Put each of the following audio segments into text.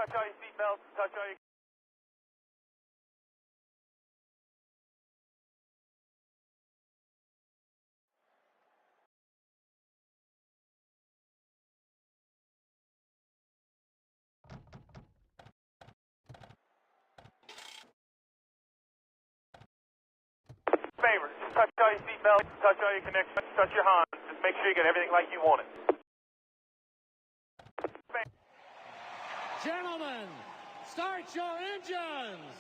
touch all your seatbelts, touch all your... Favor, just touch all your seatbelts, touch all your connections, touch your Hans. Just make sure you get everything like you want it. Gentlemen, start your engines!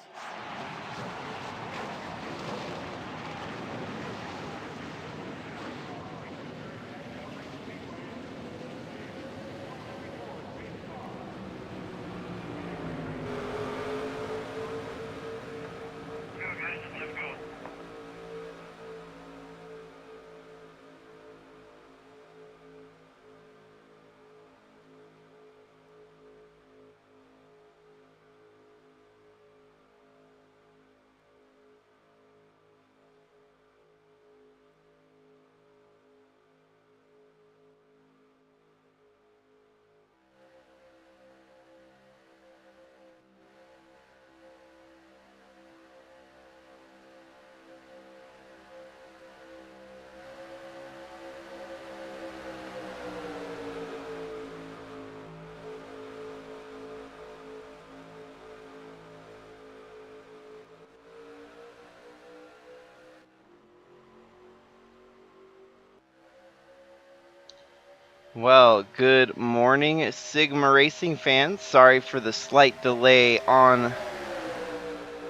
Well, good morning, Sigma Racing fans. Sorry for the slight delay on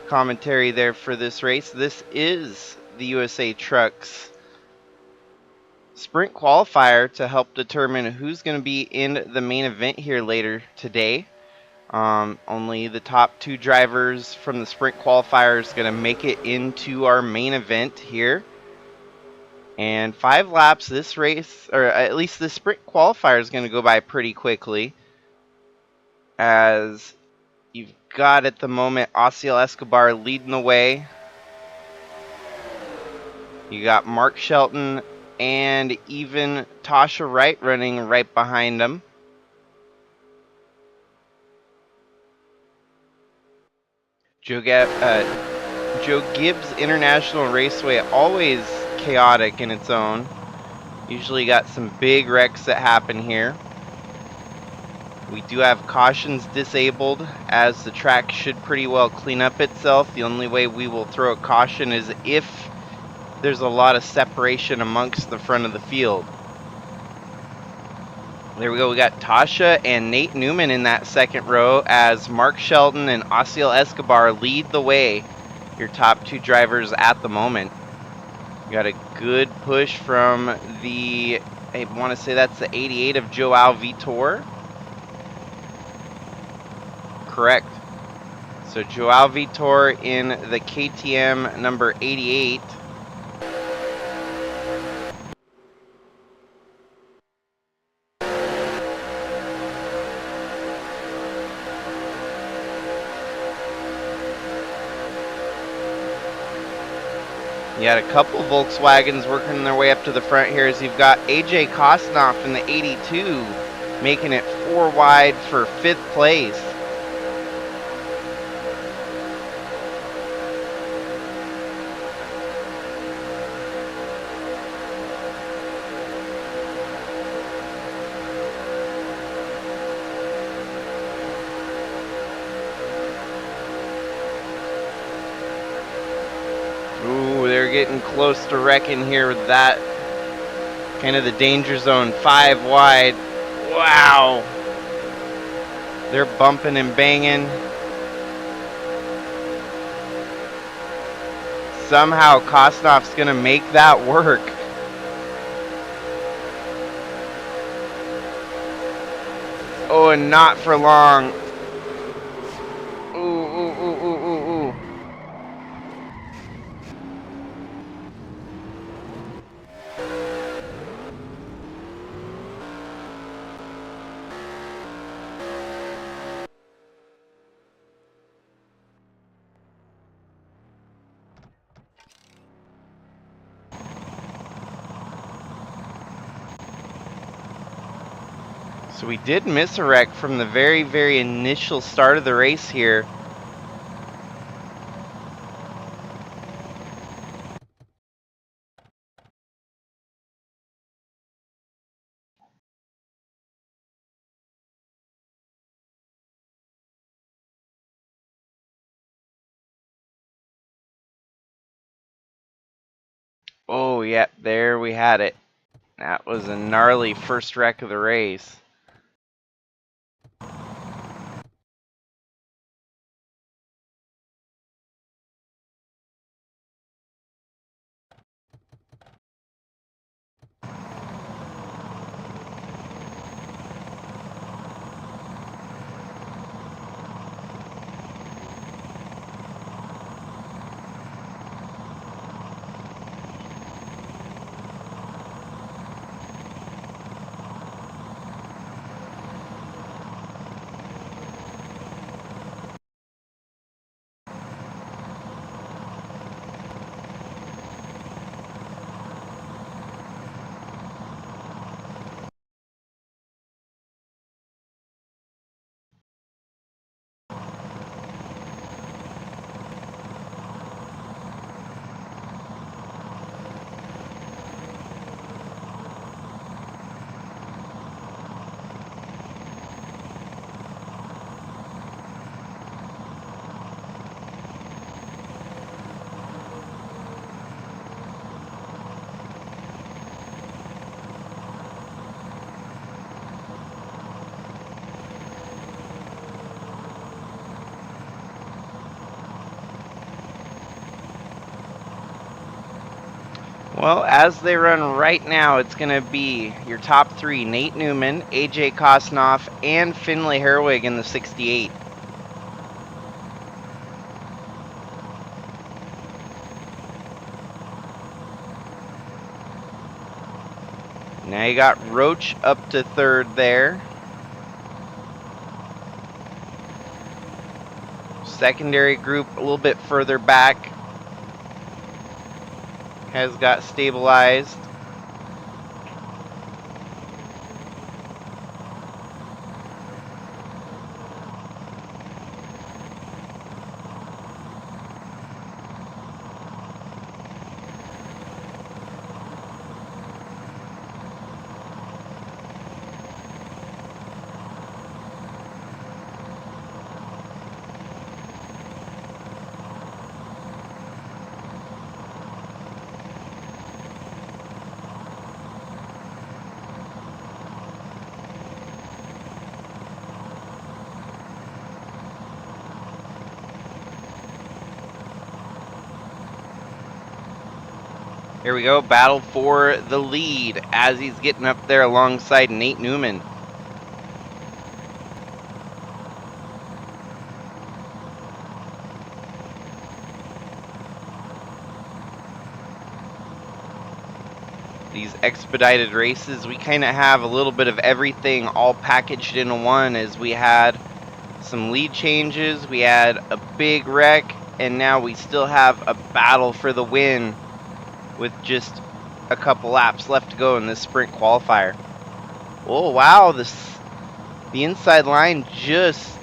commentary there for this race. This is the USA Trucks Sprint Qualifier to help determine who's going to be in the main event here later today. Only the top two drivers from the Sprint Qualifier is going to make it into our main event here. And 5 laps, this race, or at least the sprint qualifier, is going to go by pretty quickly. As you've got at the moment Osiel Escobar leading the way. You got Mark Shelton and even Tasha Wright running right behind him. Joe Gibbs International Raceway, always chaotic in its own. Usually got some big wrecks that happen here. We do have cautions disabled, as the track should pretty well clean up itself. The only way we will throw a caution is if there's a lot of separation amongst the front of the field. There we go. We got Tasha and Nate Newman in that second row, as Mark Shelton and Osiel Escobar lead the way. Your top two drivers at the moment. Got a good push from the, I want to say that's the 88 of Joao Vitor. Correct. So Joao Vitor in the KTM number 88. You got a couple Volkswagens working their way up to the front here, as you've got AJ Kosnoff in the 82 making it 4 wide for 5th place. Getting close to wrecking here with that. Kind of the danger zone, 5 wide. Wow. They're bumping and banging. Somehow Kosnoff's going to make that work. Oh, and not for long. So we did miss a wreck from the very, very initial start of the race here. Oh, yeah, there we had it. That was a gnarly first wreck of the race. Well, as they run right now, it's going to be your top three, Nate Newman, AJ Kosnoff, and Finlay Herwig in the 68. Now you got Roach up to third there. Secondary group a little bit further back has got stabilized. Here we go, battle for the lead as he's getting up there alongside Nate Newman. These expedited races, we kind of have a little bit of everything all packaged into one, as we had some lead changes, we had a big wreck, and now we still have a battle for the win with just a couple laps left to go in this sprint qualifier. Oh wow, the inside line just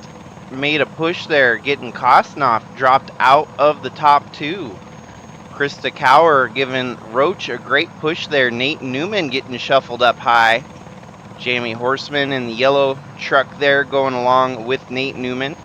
made a push there, getting Kosnoff dropped out of the top two. Krista Cower giving Roach a great push there. Nate Newman getting shuffled up high. Jamie Horseman in the yellow truck there going along with Nate Newman.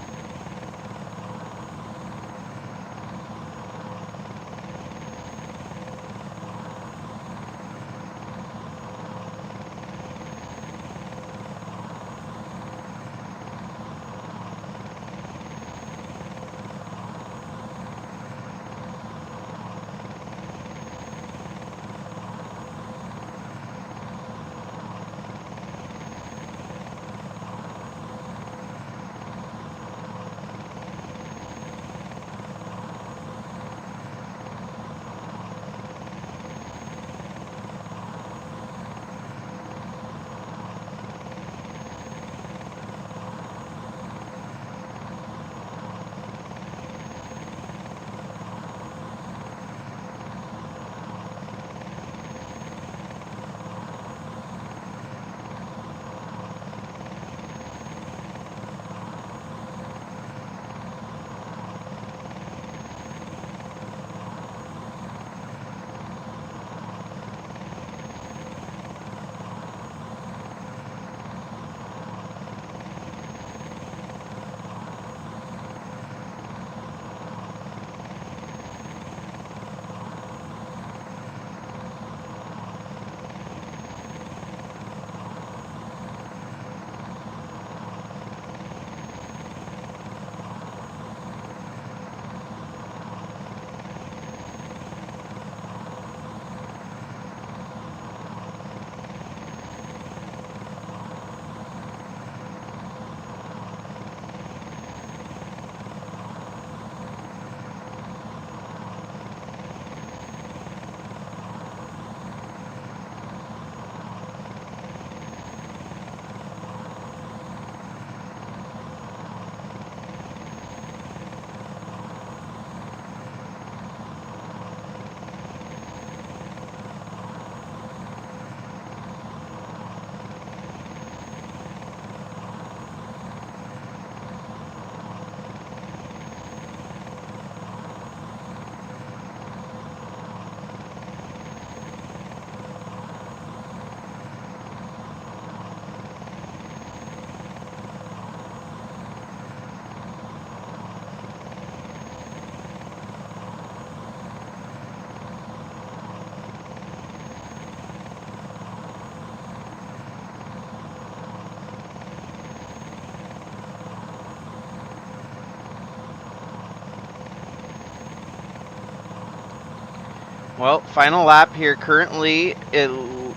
Well, final lap here. Currently,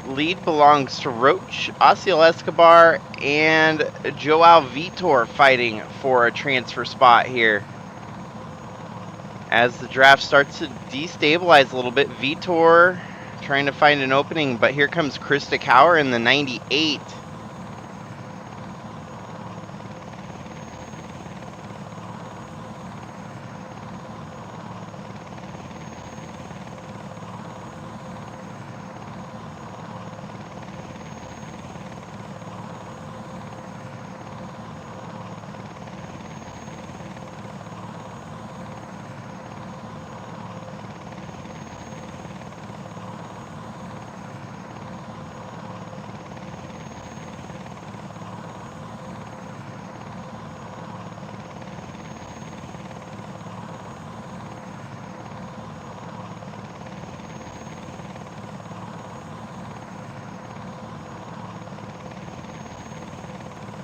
lead belongs to Roach, Osiel Escobar, and Joao Vitor fighting for a transfer spot here. As the draft starts to destabilize a little bit, Vitor trying to find an opening, but here comes Krista Cower in the 98.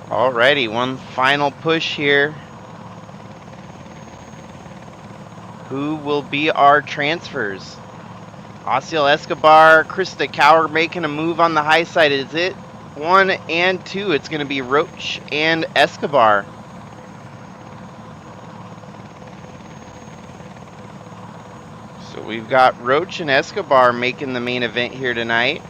Alrighty, one final push here. Who will be our transfers? Osiel Escobar, Krista Cower making a move on the high side. Is it 1 and 2? It's going to be Roach and Escobar. So we've got Roach and Escobar making the main event here tonight.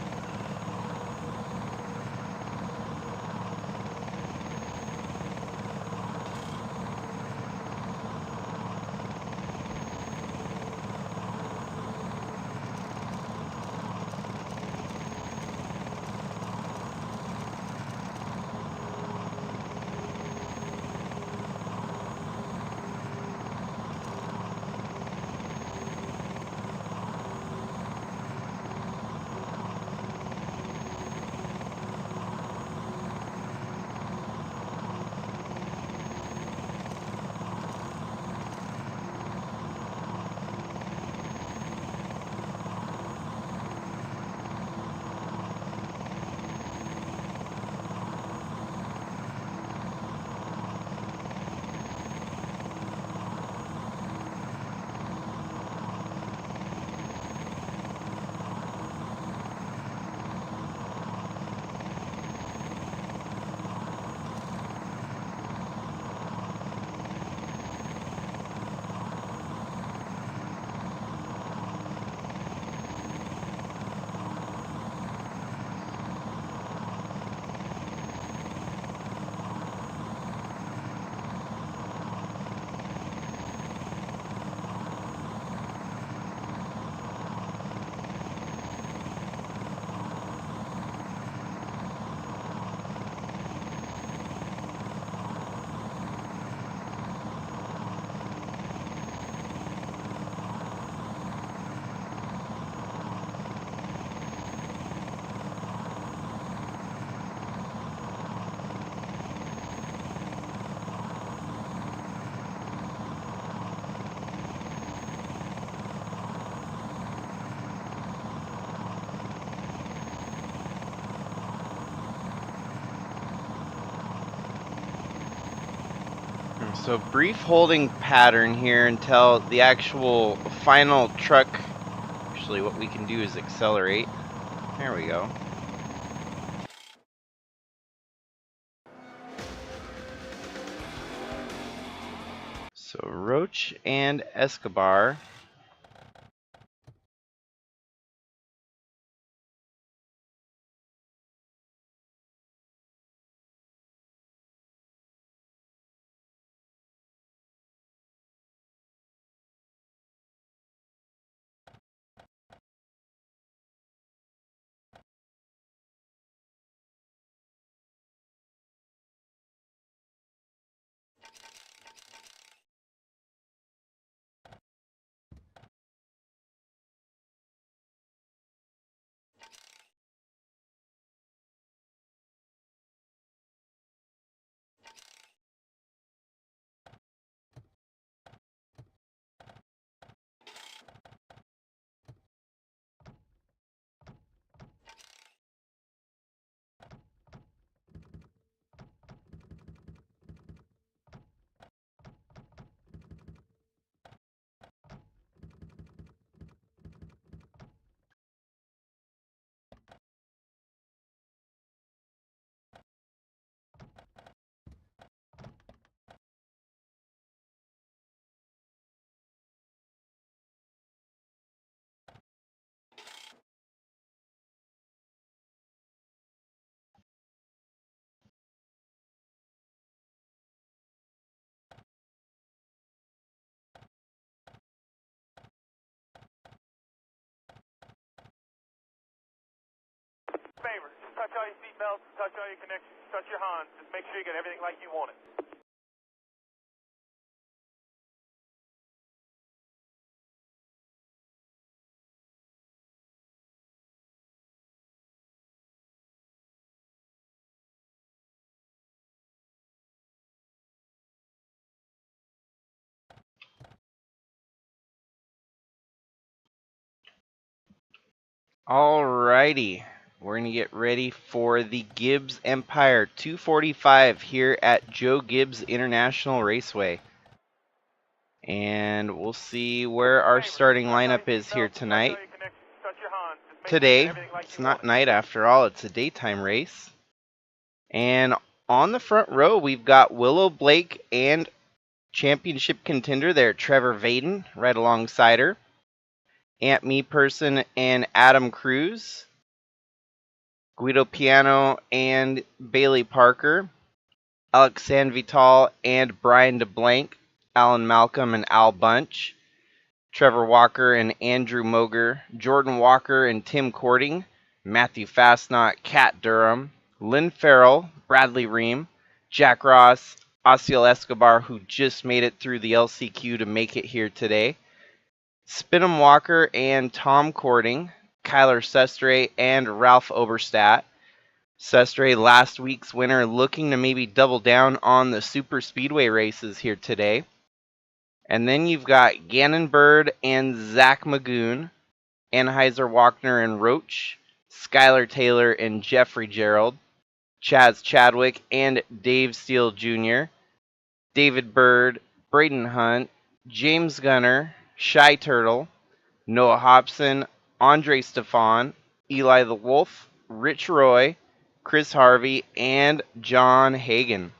So brief holding pattern here until the actual final truck. Actually, what we can do is accelerate. There we go. So Roach and Escobar. Favor, just touch all your seatbelts, touch all your connections, touch your Hans. Just make sure you get everything like you want it. Alrighty, we're going to get ready for the Gibbs Empire 245 here at Joe Gibbs International Raceway. And we'll see where our starting lineup is here tonight. Today, it's not night after all, it's a daytime race. And on the front row, we've got Willow Blake and championship contender there, Trevor Vaden, right alongside her. Aunt Me Person and Adam Cruz. Guido Piano and Bailey Parker, Alex Sanvital and Brian DeBlanc, Alan Malcolm and Al Bunch, Trevor Walker and Andrew Moger, Jordan Walker and Tim Cording, Matthew Fastnot, Kat Durham, Lynn Farrell, Bradley Ream, Jack Ross, Osiel Escobar, who just made it through the LCQ to make it here today, Spinham Walker and Tom Cording, Kyler Sestre and Ralph Oberstadt. Sestre, last week's winner, looking to maybe double down on the Superspeedway races here today. And then you've got Gannon Bird and Zach Magoon, Anheuser Walkner and Roach, Skylar Taylor and Jeffrey Gerald, Chaz Chadwick and Dave Steele Jr., David Bird, Braden Hunt, James Gunner, Shy Turtle, Noah Hobson, Andre Stefan, Eli the Wolf, Rich Roy, Chris Harvey, and John Hagan.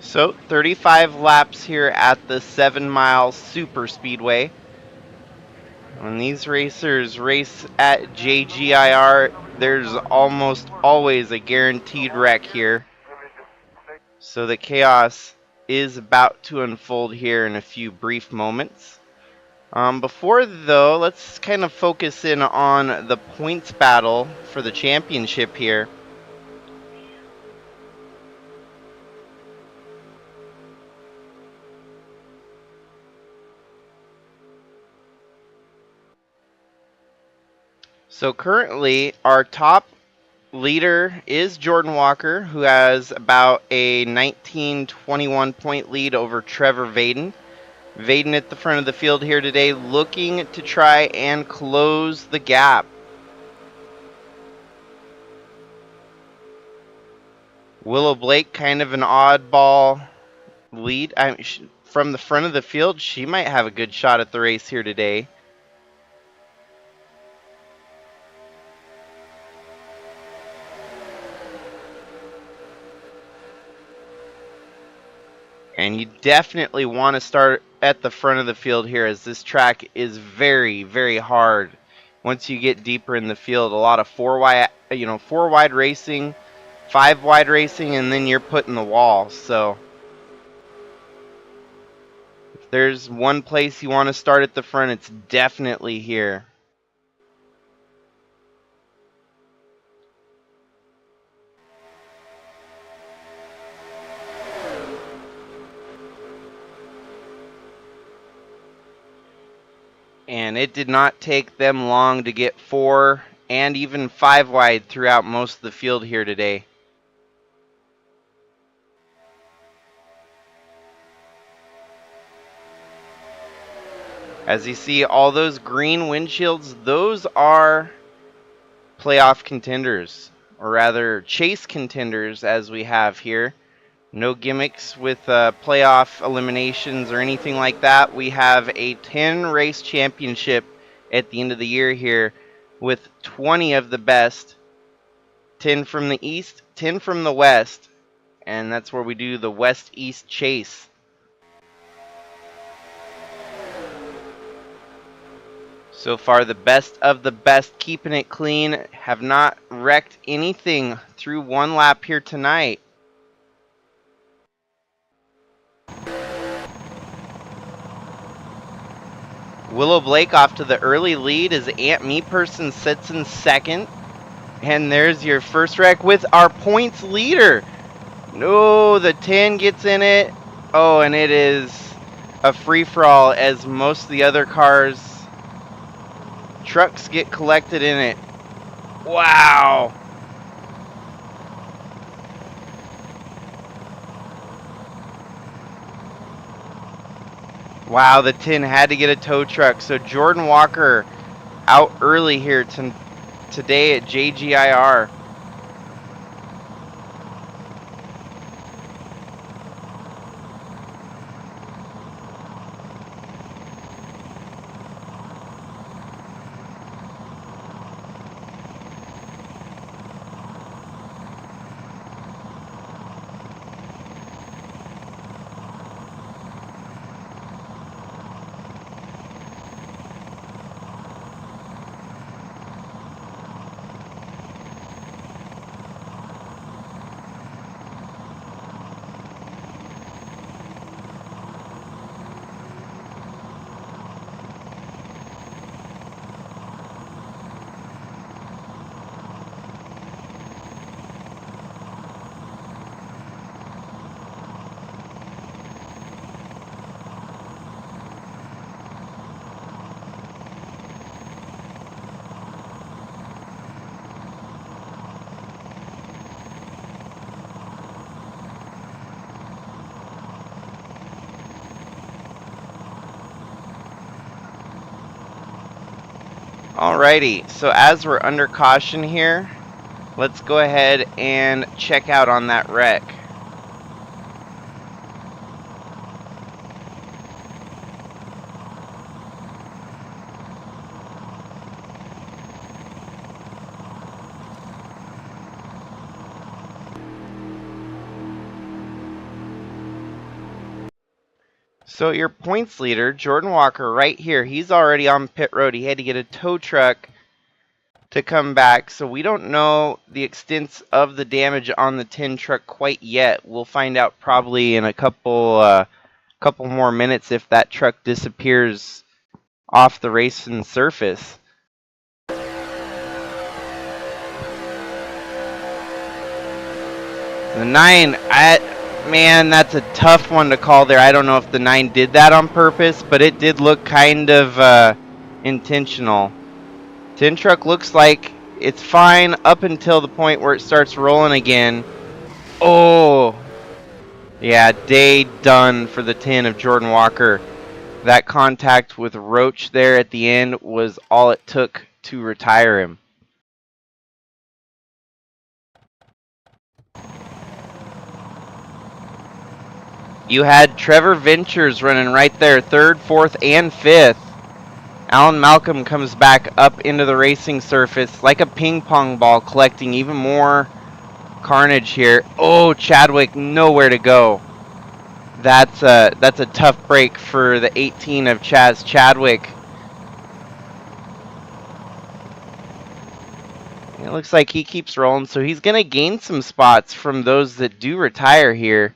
So 35 laps here at the 7-mile Superspeedway. When these racers race at JGIR, there's almost always a guaranteed wreck here. So the chaos is about to unfold here in a few brief moments. Before though, let's kind of focus in on the points battle for the championship here. So currently, our top leader is Jordan Walker, who has about a 19-21 point lead over Trevor Vaden. Vaden at the front of the field here today, looking to try and close the gap. Willow Blake, kind of an oddball lead. From the front of the field, she might have a good shot at the race here today. And you definitely want to start at the front of the field here, as this track is very, very hard. Once you get deeper in the field, a lot of four wide racing, 5 wide racing, and then you're putting the wall. So if there's one place you want to start at the front, it's definitely here. And it did not take them long to get 4 and even 5 wide throughout most of the field here today. As you see, all those green windshields, those are playoff contenders, or rather chase contenders as we have here. No gimmicks with playoff eliminations or anything like that. We have a 10 race championship at the end of the year here with 20 of the best, 10 from the east, 10 from the west, and that's where we do the west-east chase. So far, the best of the best, keeping it clean, have not wrecked anything through one lap here tonight. Willow Blake off to the early lead as Aunt Me Person sits in second. And there's your first wreck with our points leader. No, the 10 gets in it. Oh, and it is a free-for-all as most of the other trucks get collected in it. Wow. Wow, the 10 had to get a tow truck. So Jordan Walker out early here today at JGIR. Alrighty, so as we're under caution here, let's go ahead and check out on that wreck. So your points leader, Jordan Walker, right here, he's already on pit road. He had to get a tow truck to come back. So we don't know the extent of the damage on the 10 truck quite yet. We'll find out probably in a couple more minutes if that truck disappears off the racing surface. The 9, man, that's a tough one to call there. I don't know if the 9 did that on purpose, but it did look kind of intentional. 10 truck looks like it's fine up until the point where it starts rolling again. Oh, yeah, day done for the 10 of Jordan Walker. That contact with Roach there at the end was all it took to retire him. You had Trevor Ventures running right there, 3rd, 4th, and 5th. Alan Malcolm comes back up into the racing surface like a ping pong ball, collecting even more carnage here. Oh, Chadwick, nowhere to go. That's a tough break for the 18 of Chaz Chadwick. It looks like he keeps rolling, so he's going to gain some spots from those that do retire here.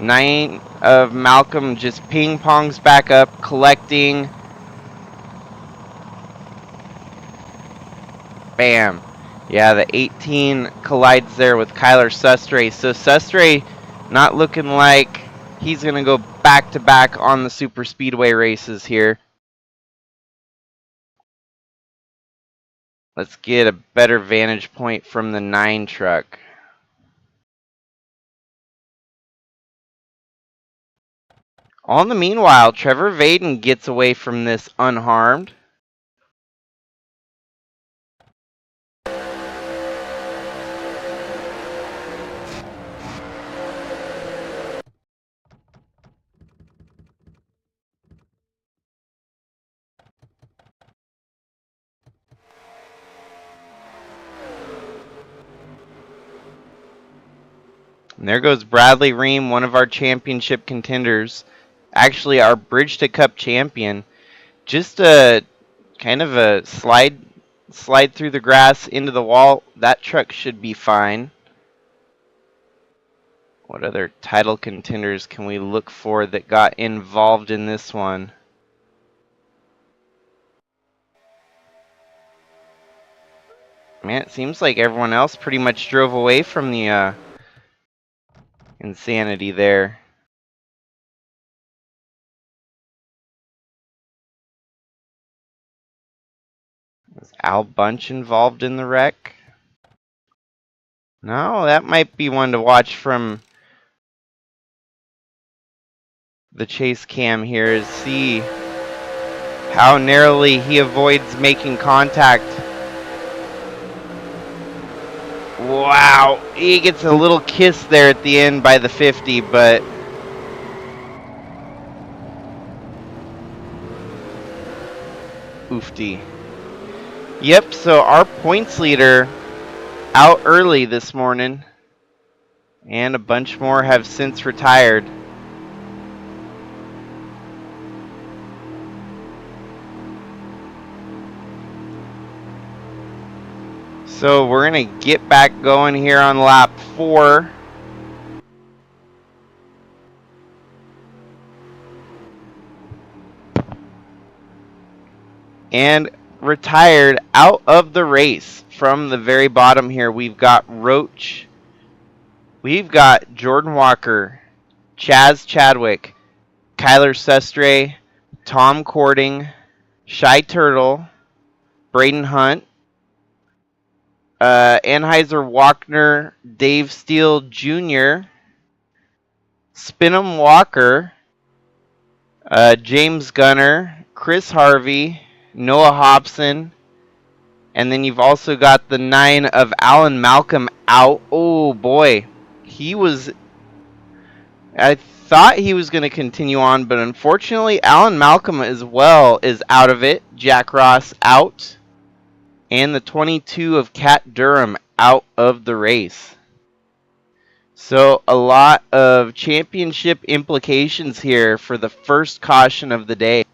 9 of Malcolm just ping pongs back up, collecting. Bam. Yeah, the 18 collides there with Kyler Sustre. So Sustre not looking like he's going to go back-to-back on the Superspeedway races here. Let's get a better vantage point from the 9 truck. All in the meanwhile, Trevor Vaden gets away from this unharmed. And there goes Bradley Ream, one of our championship contenders, actually our Bridge to Cup champion. Just a kind of a slide through the grass into the wall. That truck should be fine. What other title contenders can we look for that got involved in this one? Man, it seems like everyone else pretty much drove away from the insanity there. Was Al Bunch involved in the wreck? No, that might be one to watch from the chase cam here to see how narrowly he avoids making contact. Wow, he gets a little kiss there at the end by the 50, but oofty. Yep, so our points leader out early this morning, and a bunch more have since retired. So we're going to get back going here on lap 4. And retired out of the race from the very bottom here, we've got Roach. We've got Jordan Walker, Chaz Chadwick, Kyler Sestre, Tom Cording, Shy Turtle, Braden Hunt, Anheuser Walkner, Dave Steele Jr., Spinham Walker, James Gunner, Chris Harvey, Noah Hobson, and then you've also got the 9 of Alan Malcolm out. Oh boy, I thought he was going to continue on, but unfortunately Alan Malcolm as well is out of it. Jack Ross out. And the 22 of Cat Durham out of the race. So a lot of championship implications here for the first caution of the day.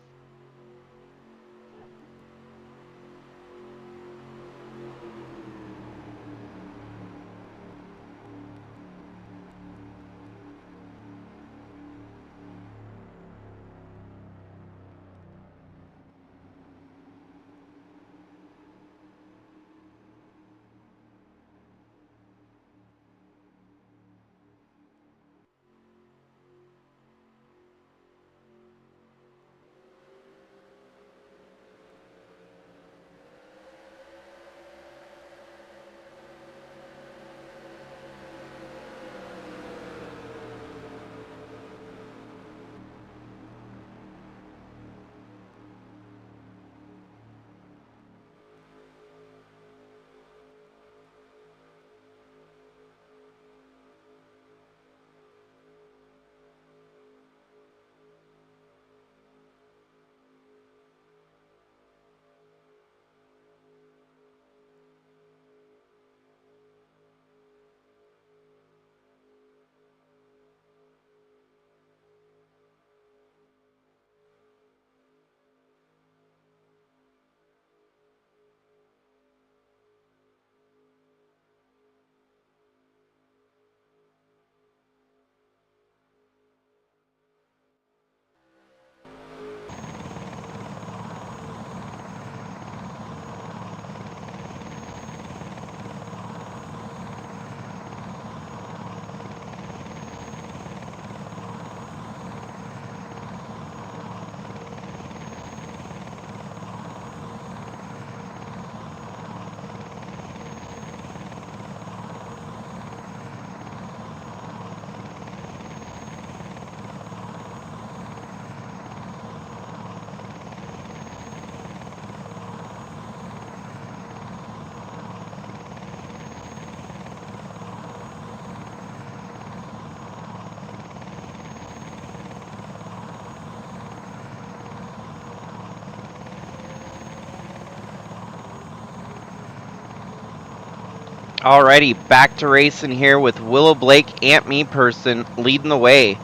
Alrighty, back to racing here with Willow Blake, Ant Me Person leading the way.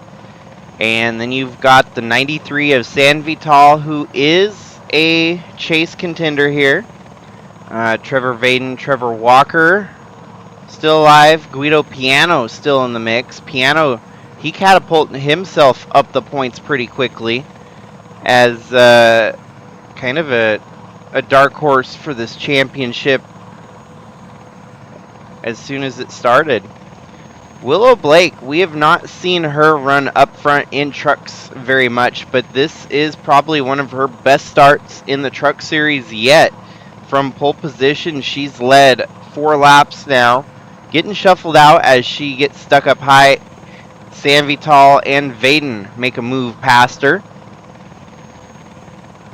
And then you've got the 93 of San Vital, who is a chase contender here. Trevor Vaden, Trevor Walker, still alive. Guido Piano still in the mix. Piano, he catapulted himself up the points pretty quickly as kind of a dark horse for this championship as soon as it started. Willow Blake, we have not seen her run up front in trucks very much, but this is probably one of her best starts in the truck series yet. From pole position, she's led 4 laps now, getting shuffled out as she gets stuck up high. San Vital and Vaden make a move past her.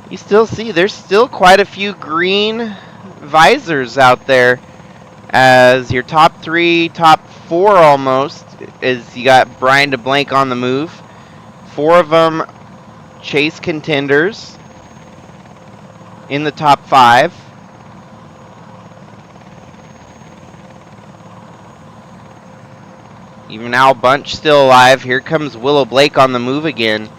You still see there's still quite a few green visors out there, as your top 3, top 4 almost, is you got Brian DeBlanc on the move. 4 of them chase contenders in the top 5. Even Al Bunch still alive. Here comes Willow Blake on the move again.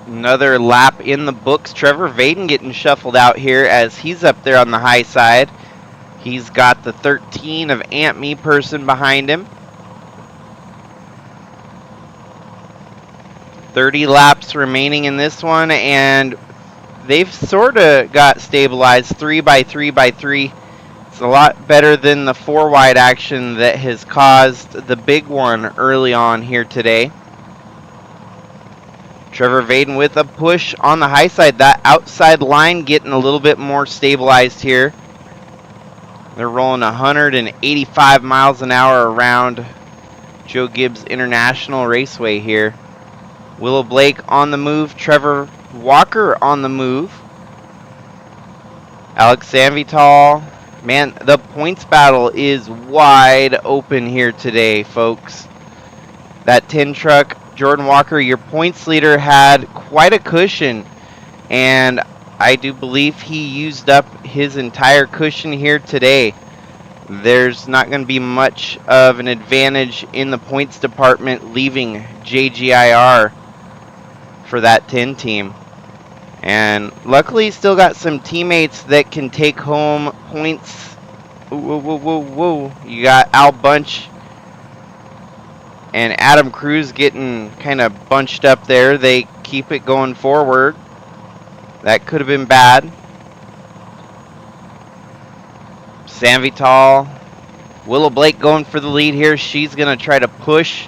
Another lap in the books. Trevor Vaden getting shuffled out here as he's up there on the high side. He's got the 13 of Aunt Me person behind him. 30 laps remaining in this one, and they've sort of got stabilized 3x3x3. It's a lot better than the 4 wide action that has caused the big one early on here today. Trevor Vaden with a push on the high side. That outside line getting a little bit more stabilized here. They're rolling 185 miles an hour around Joe Gibbs International Raceway here. Willow Blake on the move. Trevor Walker on the move. Alex Sanvital. Man, the points battle is wide open here today, folks. That 10 truck, Jordan Walker, your points leader, had quite a cushion, and I do believe he used up his entire cushion here today. There's not going to be much of an advantage in the points department leaving JGIR for that 10 team. And luckily he's still got some teammates that can take home points. Whoa, whoa, whoa, whoa. You got Al Bunch and Adam Cruz getting kind of bunched up there. They keep it going forward. That could have been bad. San Vital. Willow Blake going for the lead here. She's going to try to push.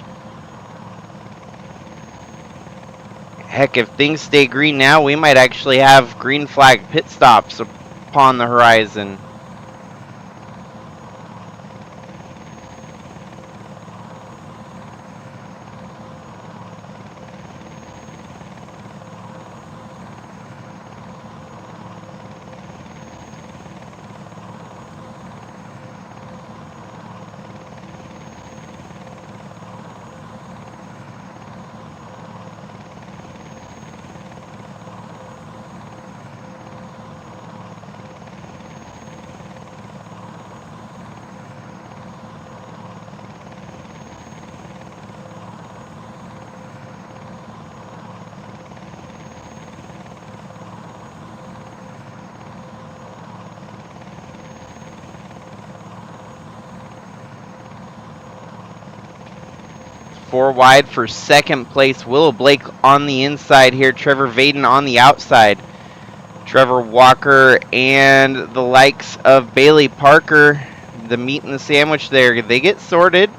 Heck, if things stay green now, we might actually have green flag pit stops upon the horizon. 4 wide for second place. Willow Blake on the inside here. Trevor Vaden on the outside. Trevor Walker and the likes of Bailey Parker, the meat and the sandwich there, they get sorted.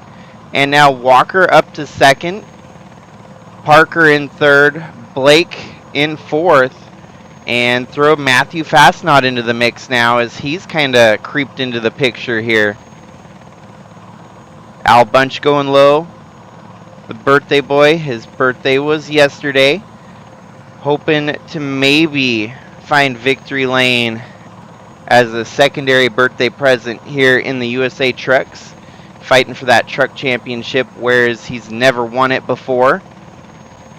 And now Walker up to second. Parker in third. Blake in fourth. And throw Matthew Fastnot into the mix now as he's kind of creeped into the picture here. Al Bunch going low. The birthday boy, his birthday was yesterday. Hoping to maybe find victory lane as a secondary birthday present here in the USA Trucks. Fighting for that truck championship, whereas he's never won it before.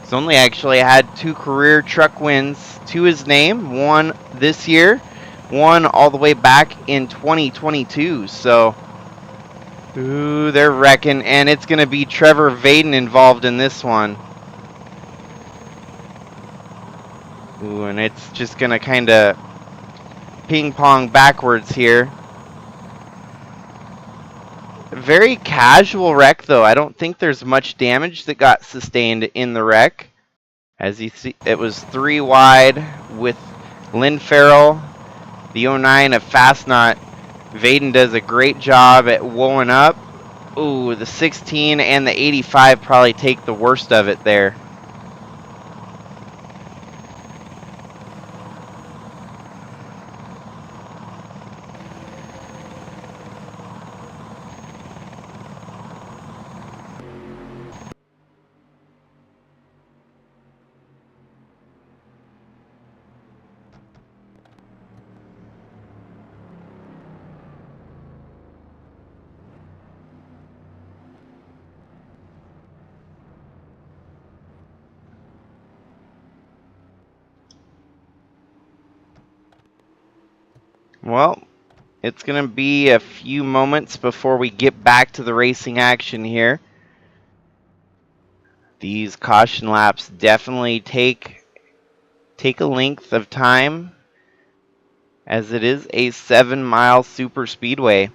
He's only actually had 2 career truck wins to his name. One this year, one all the way back in 2022. So, ooh, they're wrecking, and it's going to be Trevor Vaden involved in this one. Ooh, and it's just going to kind of ping pong backwards here. Very casual wreck, though. I don't think there's much damage that got sustained in the wreck. As you see, it was 3 wide with Lynn Farrell, the 09 of Fastnot. Vaden does a great job at wowing up. Ooh, the 16 and the 85 probably take the worst of it there. Well, it's going to be a few moments before we get back to the racing action here. These caution laps definitely take a length of time, as it is a 7-mile super speedway.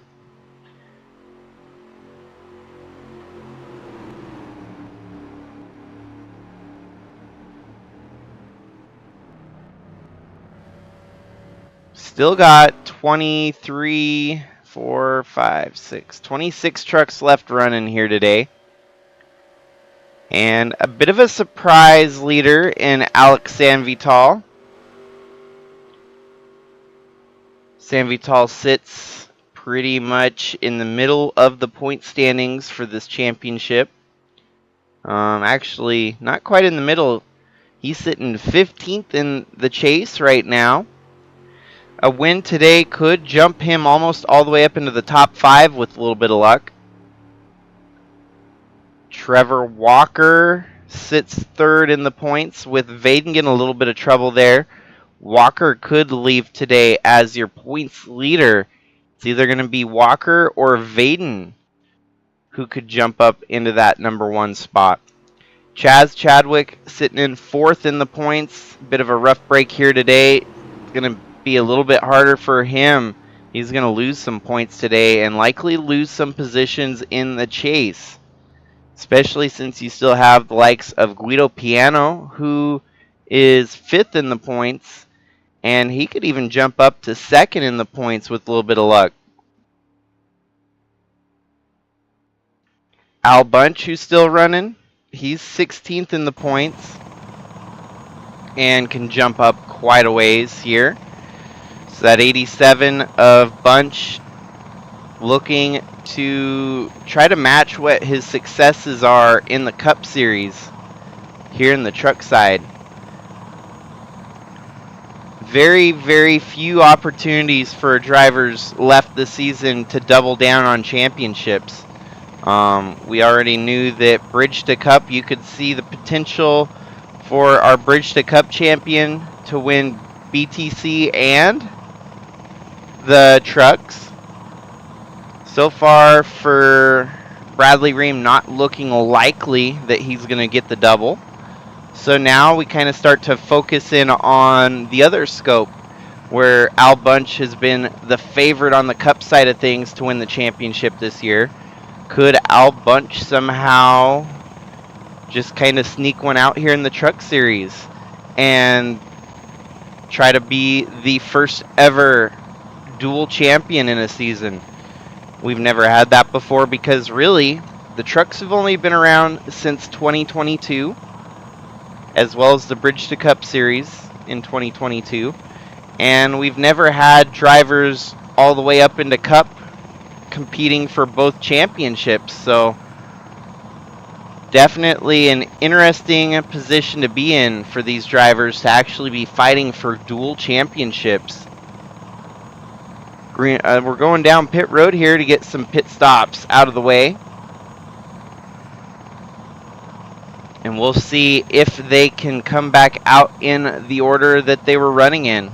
Still got 26 trucks left running here today. And a bit of a surprise leader in Alex Sanvital. Sanvital sits pretty much in the middle of the point standings for this championship. Actually, not quite in the middle. He's sitting 15th in the chase right now. A win today could jump him almost all the way up into the top 5 with a little bit of luck. Trevor Walker sits 3rd in the points, with Vaden getting a little bit of trouble there. Walker could leave today as your points leader. It's either going to be Walker or Vaden who could jump up into that number 1 spot. Chaz Chadwick sitting in 4th in the points. Bit of a rough break here today. It's going to be a little bit harder for him. He's going to lose some points today and likely lose some positions in the chase, especially since you still have the likes of Guido Piano, who is 5th in the points, and he could even jump up to 2nd in the points with a little bit of luck. Al Bunch, who's still running, he's 16th in the points and can jump up quite a ways here. So that 87 of Bunch looking to try to match what his successes are in the Cup Series here in the truck side. Very, very few opportunities for drivers left this season to double down on championships. We already knew that Bridge to Cup, you could see the potential for our Bridge to Cup champion to win BTC and the trucks. So far for Bradley Ream, not looking likely that he's going to get the double. So now we kind of start to focus in on the other scope, where Al Bunch has been the favorite on the Cup side of things to win the championship this year. Could Al Bunch somehow just kind of sneak one out here in the Truck Series and try to be the first ever dual champion in a season. We've never had that before because really the trucks have only been around since 2022, as well as the Bridge to Cup series in 2022, and we've never had drivers all the way up into Cup competing for both championships. So definitely an interesting position to be in for these drivers to actually be fighting for dual championships. We're going down pit road here to get some pit stops out of the way. And we'll see if they can come back out in the order that they were running in.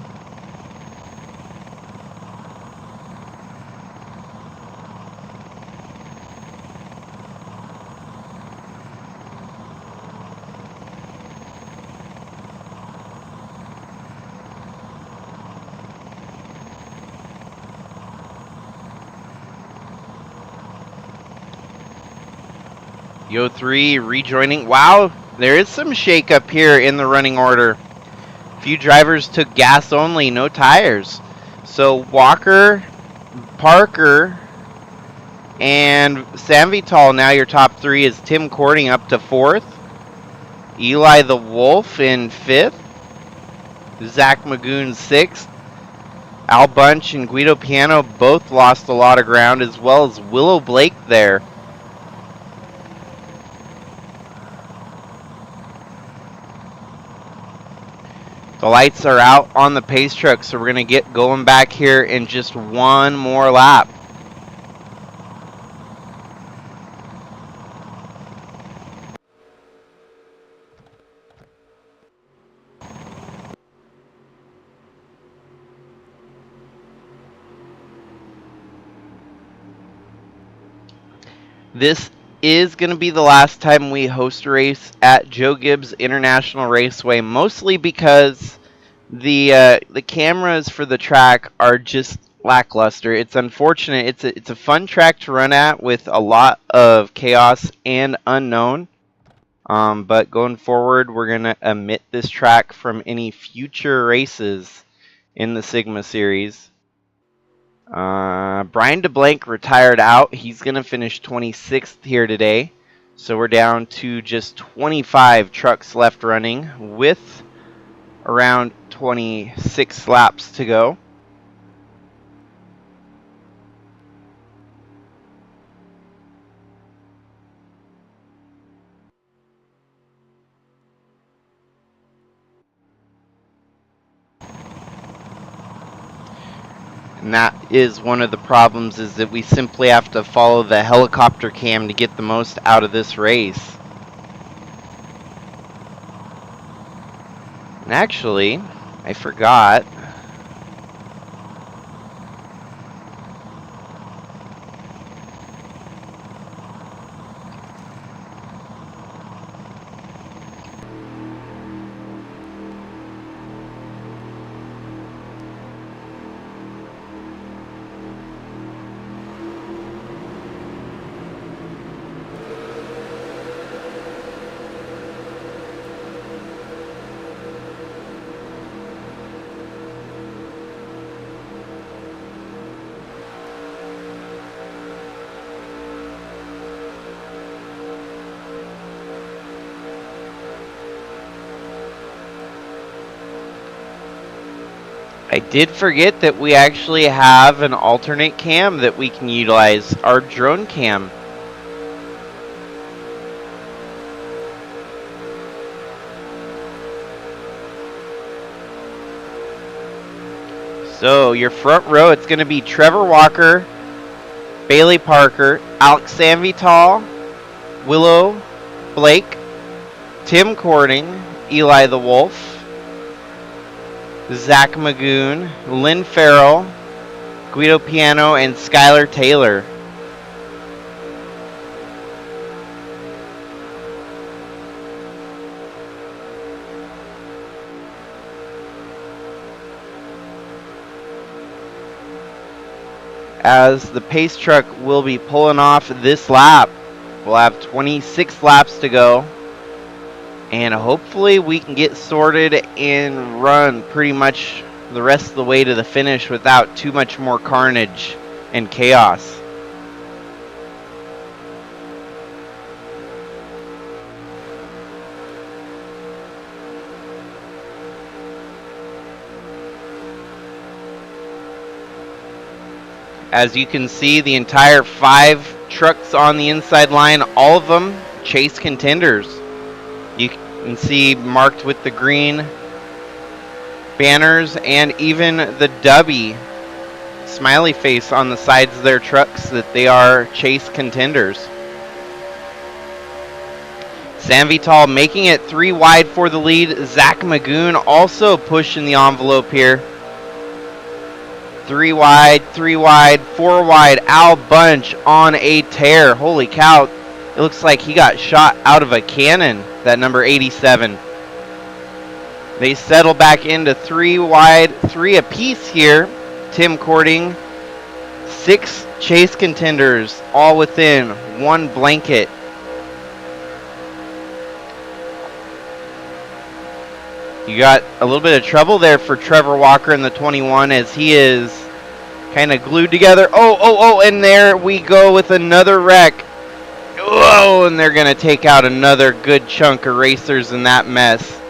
Yo 3 rejoining. Wow, there is some shakeup here in the running order. A few drivers took gas only, no tires. So Walker, Parker, and Sanvital now your top three, is Tim Cording up to 4th. Eli the Wolf in 5th. Zach Magoon 6th. Al Bunch and Guido Piano both lost a lot of ground, as well as Willow Blake there. The lights are out on the pace truck, so we're going to get going back here in just one more lap. This is going to be the last time we host a race at Joe Gibbs International Raceway, mostly because the cameras for the track are just lackluster. It's unfortunate. It's a fun track to run at with a lot of chaos and unknown. But going forward, we're going to omit this track from any future races in the Sigma Series. Brian DeBlanc retired out. He's going to finish 26th here today. So we're down to just 25 trucks left running with around 26 laps to go. And that is one of the problems, is that we simply have to follow the helicopter cam to get the most out of this race. And actually, I forgot. I did forget that we actually have an alternate cam that we can utilize, our drone cam. So your front row, it's going to be Trevor Walker, Bailey Parker, Alex Sanvital, Willow Blake, Tim Cording, Eli the Wolf, Zach Magoon, Lynn Farrell, Guido Piano, and Skylar Taylor. As the pace truck will be pulling off this lap, we'll have 26 laps to go. And hopefully we can get sorted and run pretty much the rest of the way to the finish without too much more carnage and chaos. As you can see, the entire 5 trucks on the inside line, all of them Chase contenders. You can see marked with the green banners and even the Dubby smiley face on the sides of their trucks that they are Chase contenders. Sam Vital making it 3 wide for the lead. Zach Magoon also pushing the envelope here. 3 wide, 4 wide. Al Bunch on a tear. Holy cow. It looks like he got shot out of a cannon, that number 87. They settle back into 3 wide, 3 apiece here. Tim Cording, 6 Chase contenders, all within 1 blanket. You got a little bit of trouble there for Trevor Walker in the 21 as he is kind of glued together. Oh, and there we go with another wreck. Whoa, and they're going to take out another good chunk of racers in that mess.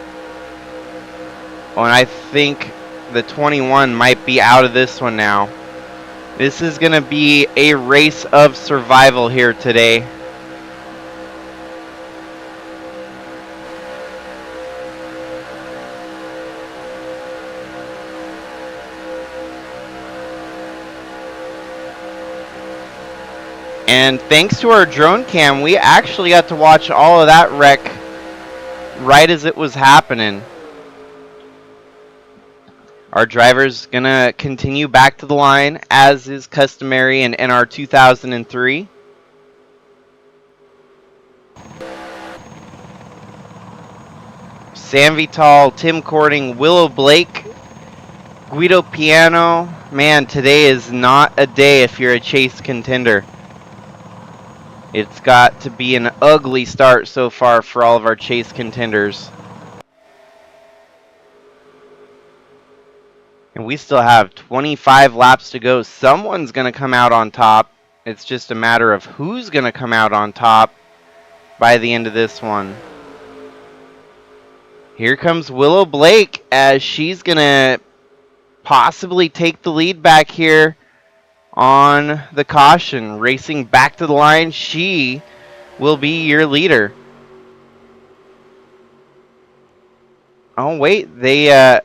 Oh, and I think the 21 might be out of this one now. This is going to be a race of survival here today. And thanks to our drone cam, we actually got to watch all of that wreck right as it was happening. Our driver's gonna continue back to the line as is customary in NR2003. Sam Vital, Tim Cording, Willow Blake, Guido Piano. Man, today is not a day if you're a Chase contender. It's got to be an ugly start so far for all of our Chase contenders. And we still have 25 laps to go. Someone's going to come out on top. It's just a matter of who's going to come out on top by the end of this one. Here comes Willow Blake as she's going to possibly take the lead back here on the caution. Racing back to the line, she will be your leader. Oh, wait, they...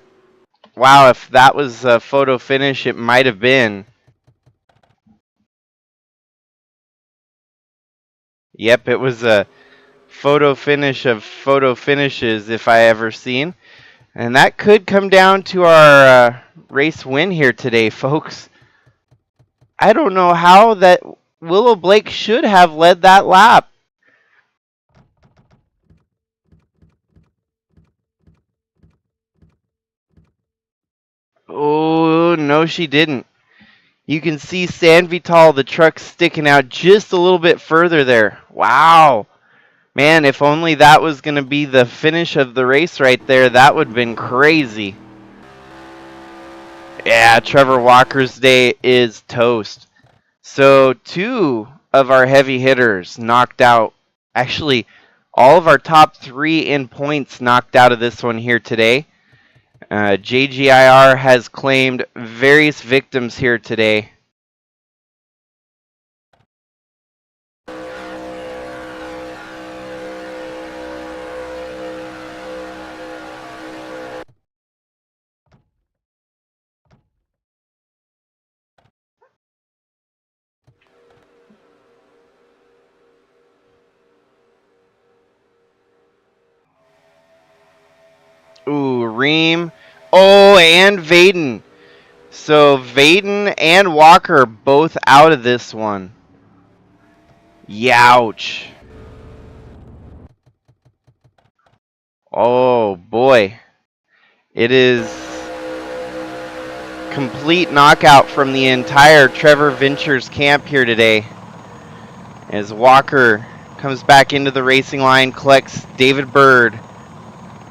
Wow, if that was a photo finish, it might have been. Yep, it was a photo finish of photo finishes if I ever seen. And that could come down to our race win here today, folks. I don't know how that Willow Blake should have led that lap. Oh, no, she didn't. You can see San Vital, the truck sticking out just a little bit further there. Wow. Man, if only that was going to be the finish of the race right there, that would have been crazy. Yeah, Trevor Walker's day is toast. So 2 of our heavy hitters knocked out. Actually, all of our top 3 in points knocked out of this one here today. JGIR has claimed various victims here today. Ooh, Ream. Oh, and Vaden. So Vaden and Walker both out of this one. Youch. Oh, boy. It is complete knockout from the entire Trevor Ventures camp here today. As Walker comes back into the racing line, collects David Bird,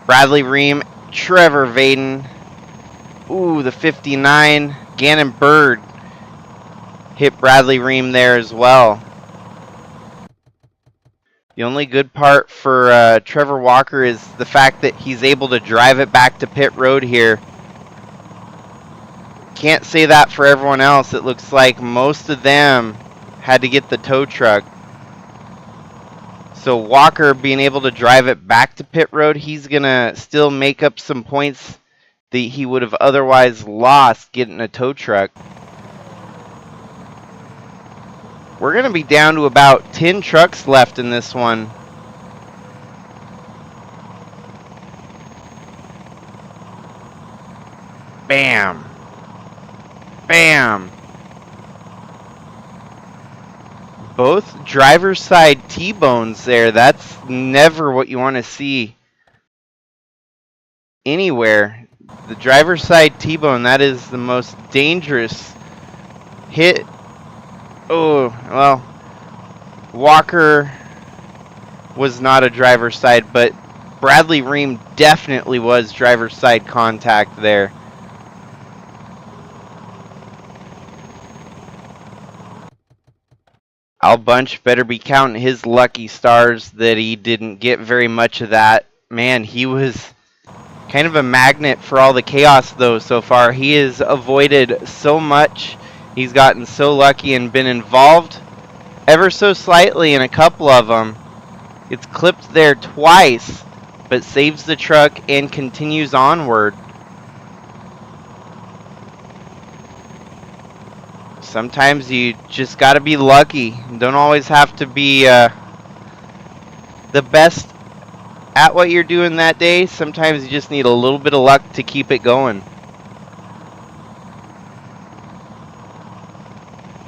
Bradley Ream, Trevor Vaden. Ooh, the 59. Gannon Bird hit Bradley Ream there as well. The only good part for Trevor Walker is the fact that he's able to drive it back to pit road here. Can't say that for everyone else. It looks like most of them had to get the tow truck. So Walker being able to drive it back to pit road, he's going to still make up some points that he would have otherwise lost getting a tow truck. We're going to be down to about 10 trucks left in this one. Bam. Bam. Both driver's side T-bones there. That's never what you want to see anywhere. The driver's side T-bone, that is the most dangerous hit. Oh, well, Walker was not a driver's side, but Bradley Ream definitely was driver's side contact there. Al Bunch better be counting his lucky stars that he didn't get very much of that. Man, he was kind of a magnet for all the chaos, though, so far. He has avoided so much. He's gotten so lucky and been involved ever so slightly in a couple of them. It's clipped there twice, but saves the truck and continues onward. Sometimes you just got to be lucky. Don't always have to be the best at what you're doing that day. Sometimes you just need a little bit of luck to keep it going.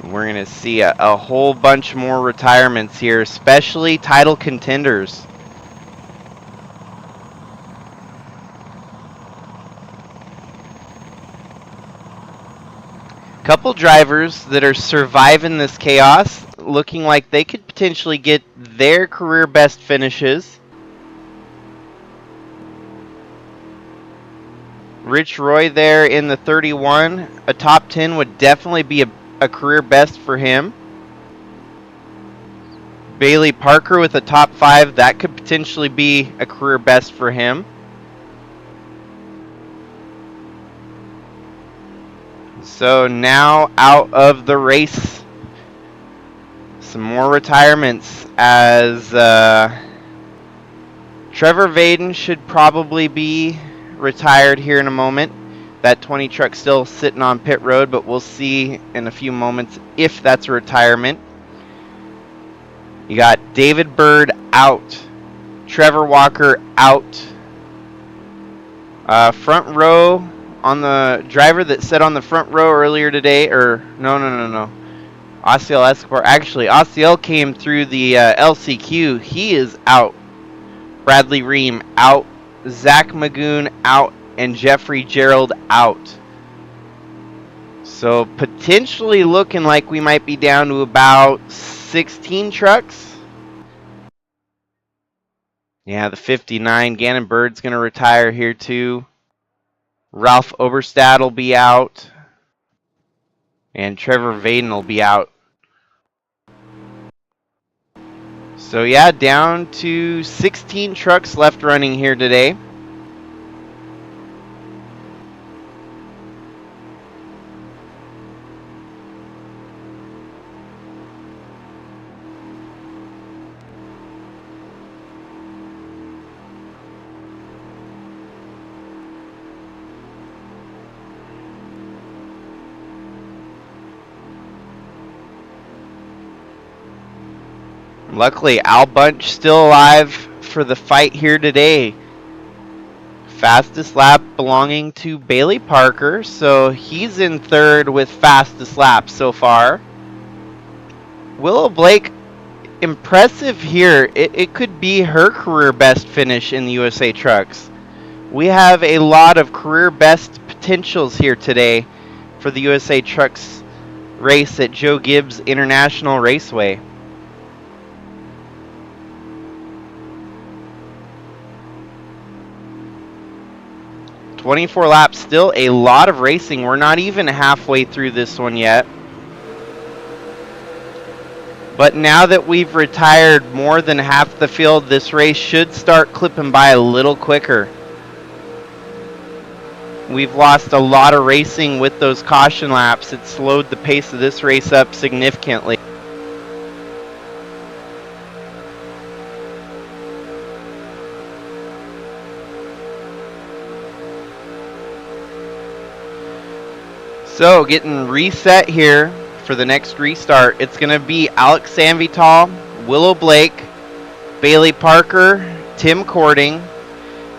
We're going to see a whole bunch more retirements here, especially title contenders. Couple drivers that are surviving this chaos, looking like they could potentially get their career best finishes. Rich Roy there in the 31. A top 10 would definitely be a career best for him. Bailey Parker with a top 5, that could potentially be a career best for him. So now out of the race, some more retirements as Trevor Vaden should probably be retired here in a moment. That 20 truck still sitting on pit road, but we'll see in a few moments if that's a retirement. You got David Bird out, Trevor Walker out. Front row on the driver that sat on the front row earlier today, or no. Osiel Escobar. Actually, Osiel came through the LCQ. He is out. Bradley Ream out. Zach Magoon out. And Jeffrey Gerald out. So potentially looking like we might be down to about 16 trucks. Yeah, the 59. Gannon Bird's going to retire here too. Ralph Oberstad will be out. And Trevor Vaden will be out. So yeah, down to 16 trucks left running here today. Luckily, Al Bunch still alive for the fight here today. Fastest lap belonging to Bailey Parker, so he's in third with fastest lap so far. Willow Blake, impressive here. It could be her career best finish in the USA Trucks. We have a lot of career best potentials here today for the USA Trucks race at Joe Gibbs International Raceway. 24 laps, still a lot of racing. We're not even halfway through this one yet. But now that we've retired more than half the field, this race should start clipping by a little quicker. We've lost a lot of racing with those caution laps. It slowed the pace of this race up significantly. So getting reset here for the next restart. It's going to be Alex Sanvital, Willow Blake, Bailey Parker, Tim Cording,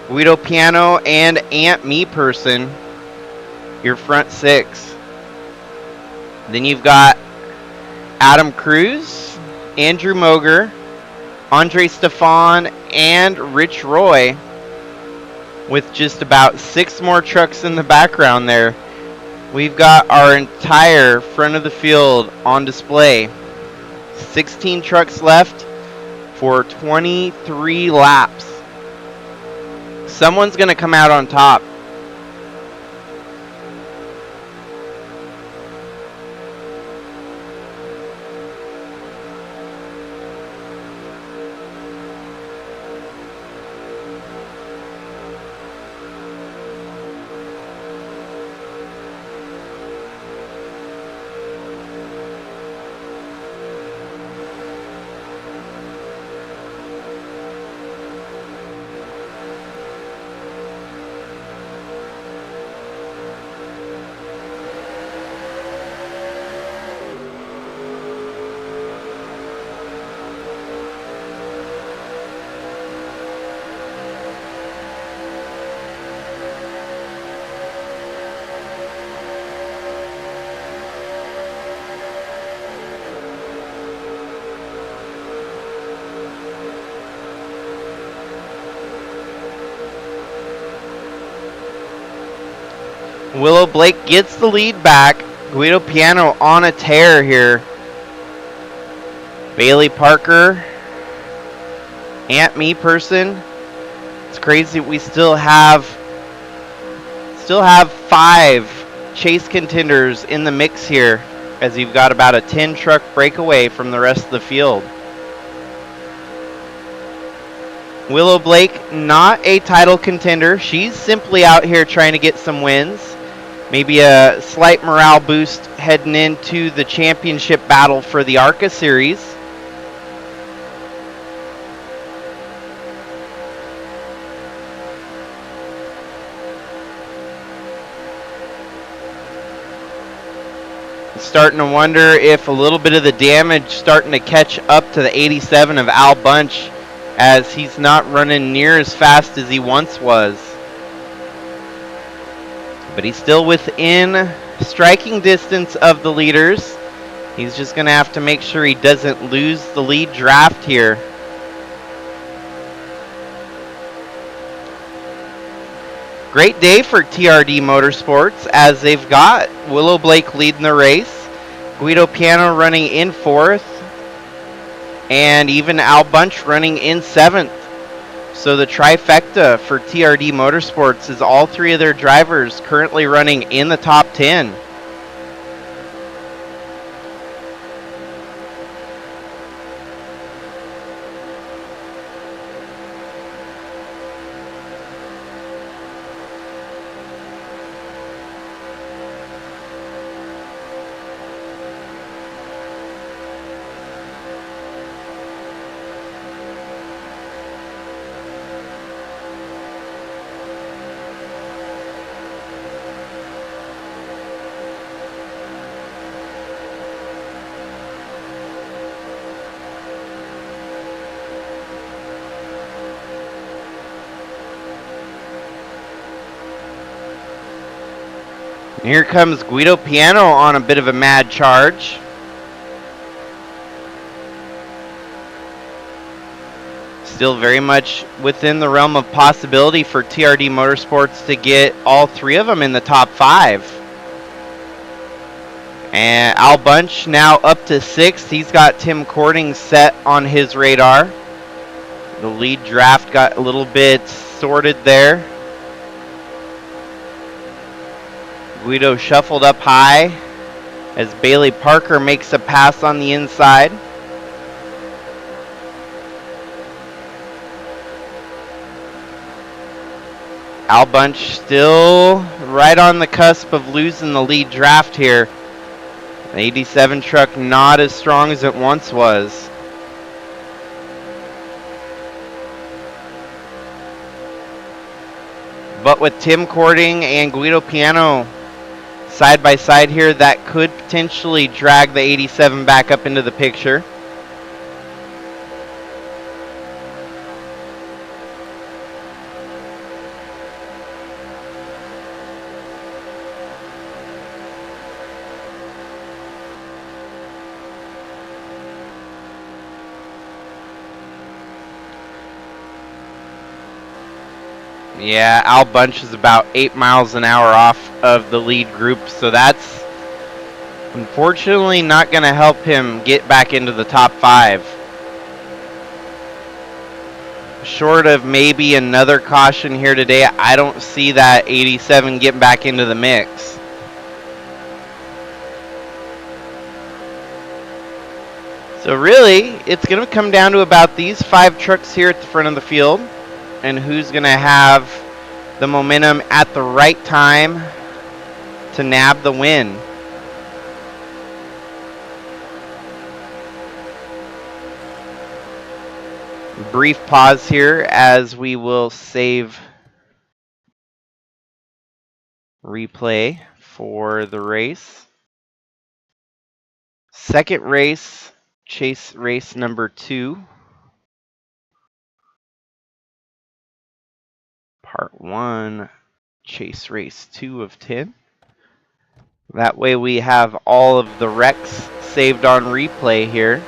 Guido Piano, and Ant Me Person, your front six. Then you've got Adam Cruz, Andrew Moger, Andre Stefan, and Rich Roy, with just about 6 more trucks in the background there. We've got our entire front of the field on display. 16 trucks left for 23 laps. Someone's going to come out on top. Willow Blake gets the lead back. Guido Piano on a tear here. Bailey Parker, Ant Me Person. It's crazy we still have 5 chase contenders in the mix here, as you've got about a 10 truck breakaway from the rest of the field. Willow Blake, not a title contender. She's simply out here trying to get some wins. Maybe a slight morale boost heading into the championship battle for the ARCA Series. Starting to wonder if a little bit of the damage starting to catch up to the 87 of Al Bunch, as he's not running near as fast as he once was. But he's still within striking distance of the leaders. He's just going to have to make sure he doesn't lose the lead draft here. Great day for TRD Motorsports, as they've got Willow Blake leading the race, Guido Piano running in 4th, and even Al Bunch running in 7th. So the trifecta for TRD Motorsports is all 3 of their drivers currently running in the top 10. Here comes Guido Piano on a bit of a mad charge. Still very much within the realm of possibility for TRD Motorsports to get all 3 of them in the top 5. And Al Bunch now up to 6th. He's got Tim Cording set on his radar. The lead draft got a little bit sorted there. Guido shuffled up high as Bailey Parker makes a pass on the inside. Al Bunch still right on the cusp of losing the lead draft here. The 87 truck not as strong as it once was. But with Tim Cording and Guido Piano side by side here, that could potentially drag the 87 back up into the picture. Yeah, Al Bunch is about 8 miles an hour off of the lead group, so that's unfortunately not going to help him get back into the top 5. Short of maybe another caution here today, I don't see that 87 getting back into the mix. So really, it's going to come down to about these 5 trucks here at the front of the field, and who's going to have the momentum at the right time to nab the win. Brief pause here as we will save replay for the race. Second race, chase race number 2. Part 1, chase race 2 of 10. That way we have all of the wrecks saved on replay here.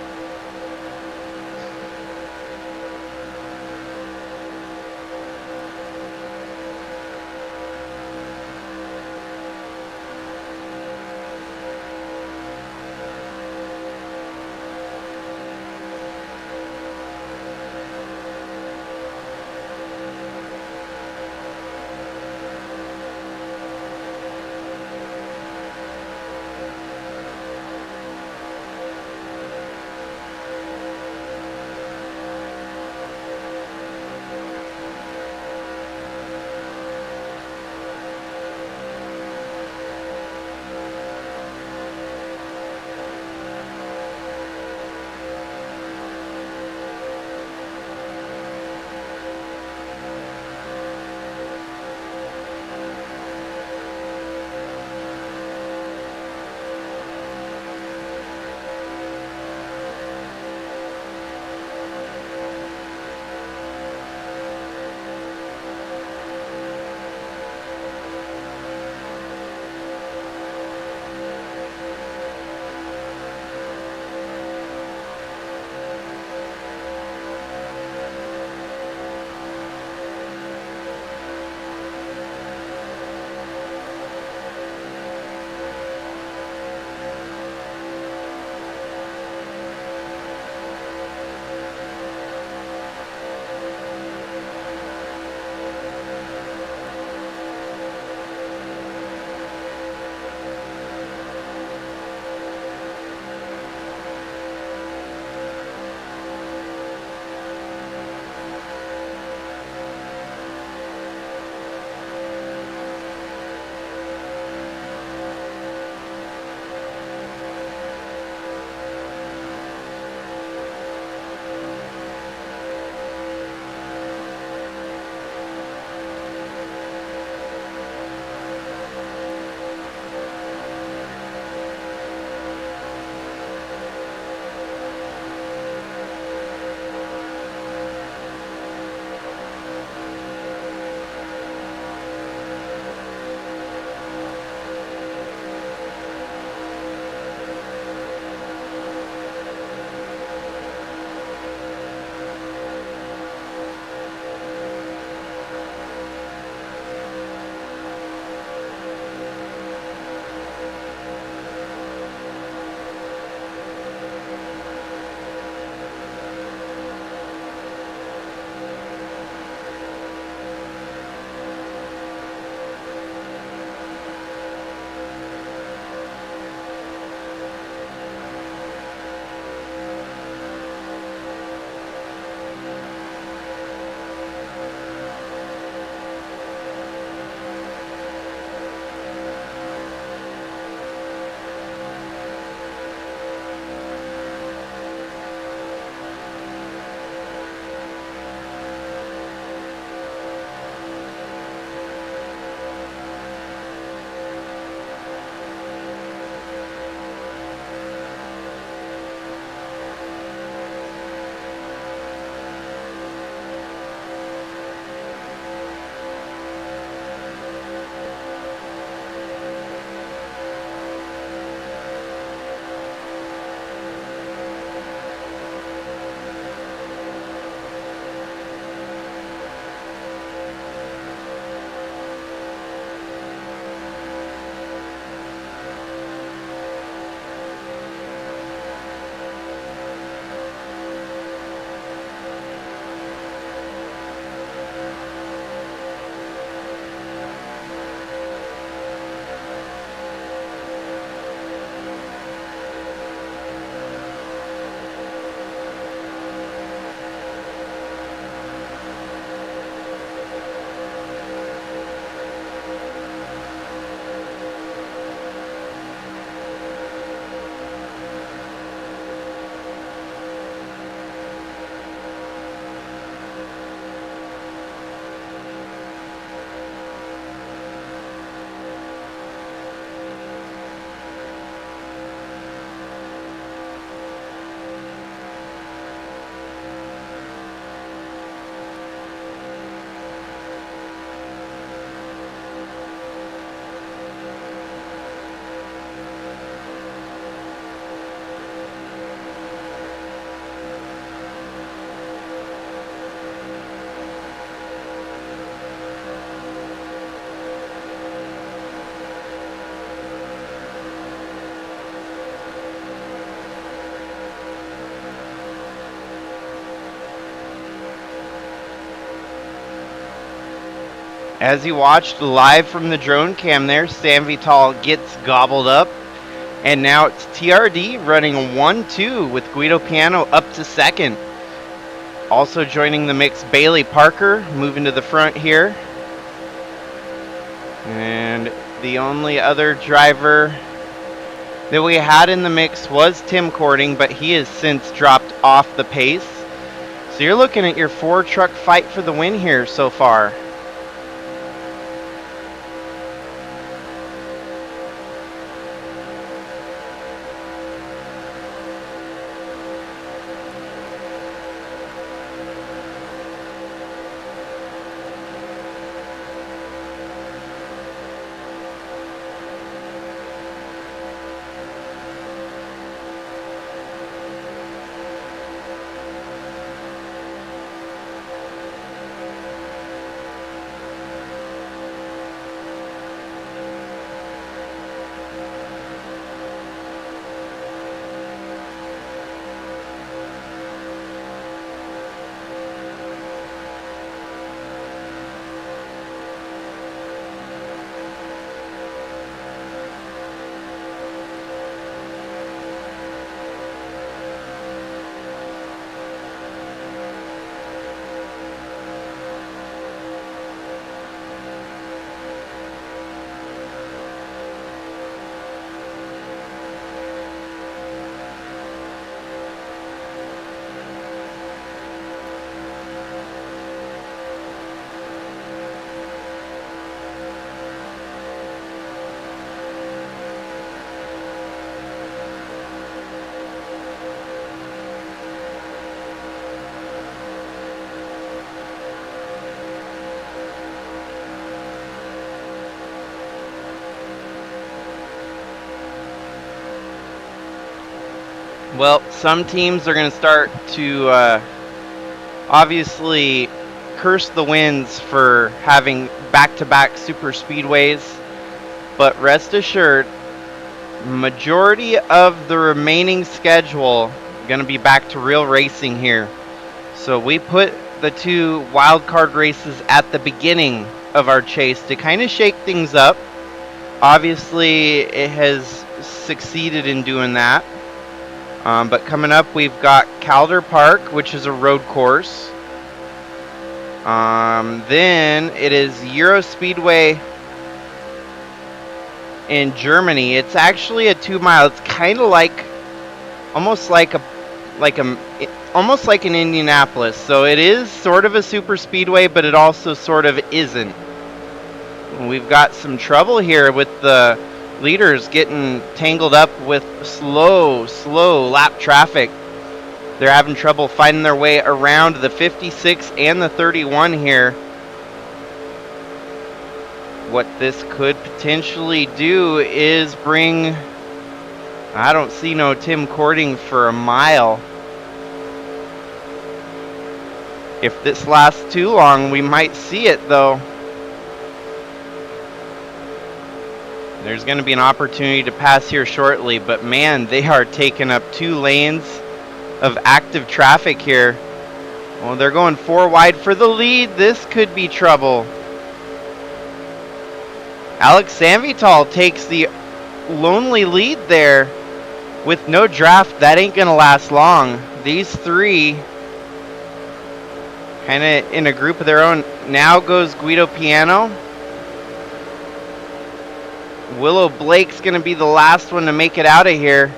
As you watched live from the drone cam there, Sam Vital gets gobbled up. And now it's TRD running a 1-2 with Guido Piano up to second. Also joining the mix, Bailey Parker moving to the front here. And the only other driver that we had in the mix was Tim Cording, but he has since dropped off the pace. So you're looking at your 4-truck fight for the win here so far. Well, some teams are going to start to obviously curse the wins for having back-to-back super speedways, but rest assured, majority of the remaining schedule going to be back to real racing here. So we put the 2 wildcard races at the beginning of our chase to kind of shake things up. Obviously, it has succeeded in doing that. But coming up, we've got Calder Park, which is a road course. Then it is Euro Speedway in Germany. It's actually a 2-mile. It's kind of like, almost like an Indianapolis. So it is sort of a super speedway, but it also sort of isn't. We've got some trouble here with the leaders getting tangled up with slow lap traffic. They're having trouble finding their way around the 56 and the 31 here. What this could potentially do is bring, I don't see no Tim Cording for a mile. If this lasts too long, we might see it though. There's going to be an opportunity to pass here shortly, but man, they are taking up 2 lanes of active traffic here. Well, they're going 4 wide for the lead. This could be trouble. Alex Sanvital takes the lonely lead there with no draft. That ain't going to last long. These 3 kind of in a group of their own. Now goes Guido Piano. Willow Blake's going to be the last one to make it out of here.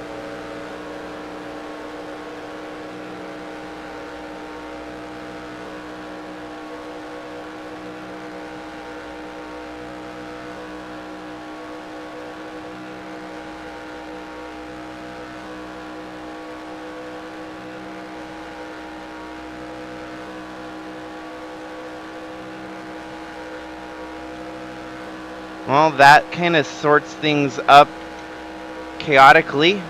Well, that kind of sorts things up chaotically.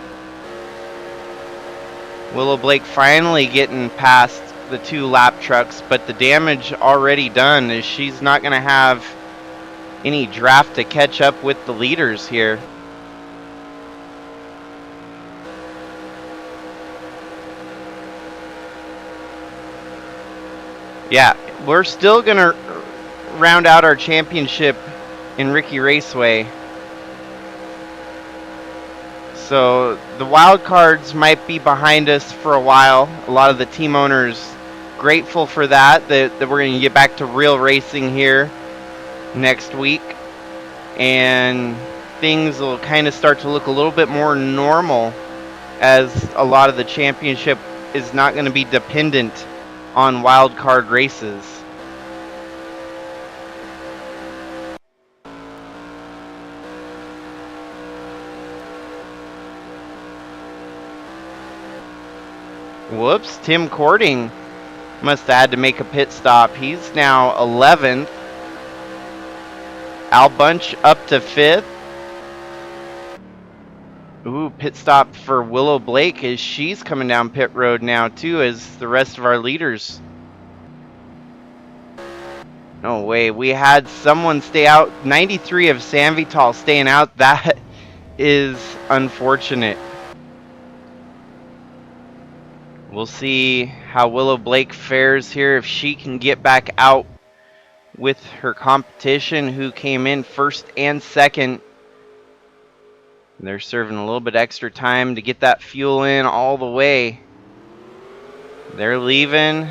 Willow Blake finally getting past the 2 lap trucks, but the damage already done is she's not going to have any draft to catch up with the leaders here. Yeah, we're still going to round out our championship in Ricky Raceway. So the wild cards might be behind us for a while. A lot of the team owners grateful for that we're going to get back to real racing here next week, and things will kind of start to look a little bit more normal, as a lot of the championship is not going to be dependent on wild card races. Whoops, Tim Cording must have had to make a pit stop. He's now 11th. Al Bunch up to 5th. Ooh, pit stop for Willow Blake as she's coming down pit road now too, as the rest of our leaders. No way, we had someone stay out. 93 of Sam Vital staying out. That is unfortunate. We'll see how Willow Blake fares here, if she can get back out with her competition, who came in first and second. They're serving a little bit extra time to get that fuel in all the way. They're leaving.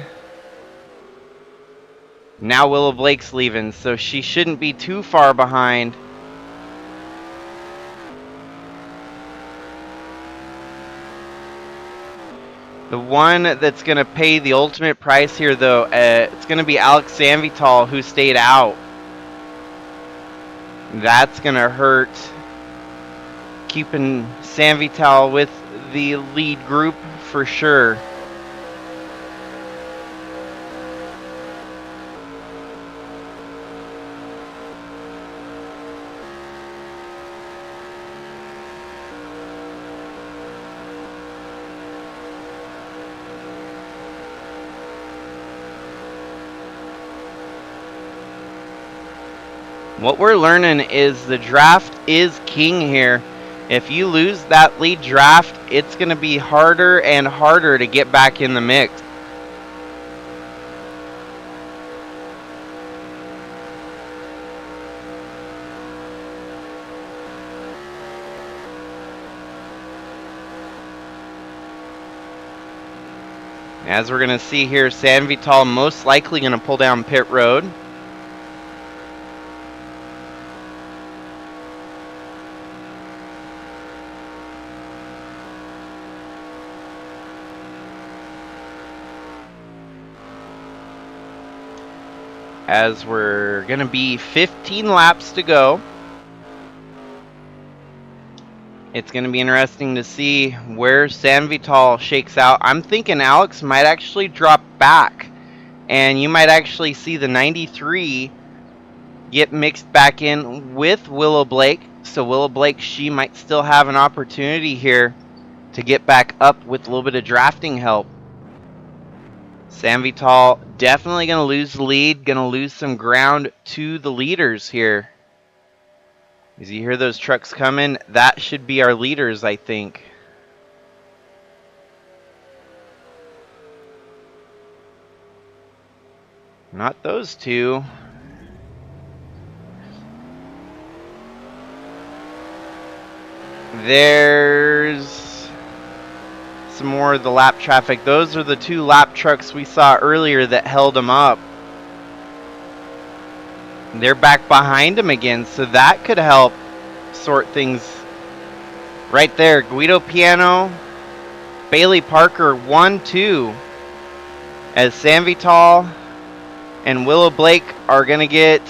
Now Willow Blake's leaving, so she shouldn't be too far behind. The one that's going to pay the ultimate price here, though, it's going to be Alex Sanvital, who stayed out. That's going to hurt, keeping Sanvital with the lead group for sure. What we're learning is the draft is king here. If you lose that lead draft, it's going to be harder and harder to get back in the mix. As we're going to see here, Sanvital most likely going to pull down pit road. As we're going to be 15 laps to go. It's going to be interesting to see where Sanvital shakes out. I'm thinking Alex might actually drop back, and you might actually see the 93 get mixed back in with Willow Blake. So Willow Blake, she might still have an opportunity here to get back up with a little bit of drafting help. Sanvital definitely going to lose the lead, going to lose some ground to the leaders here. As you hear those trucks coming, that should be our leaders, I think. Not those two. There's some more of the lap traffic. Those are the two lap trucks we saw earlier that held them up. They're back behind him again, so that could help sort things right there. Guido Piano, Bailey Parker 1-2, as Sanvital and Willow Blake are going to get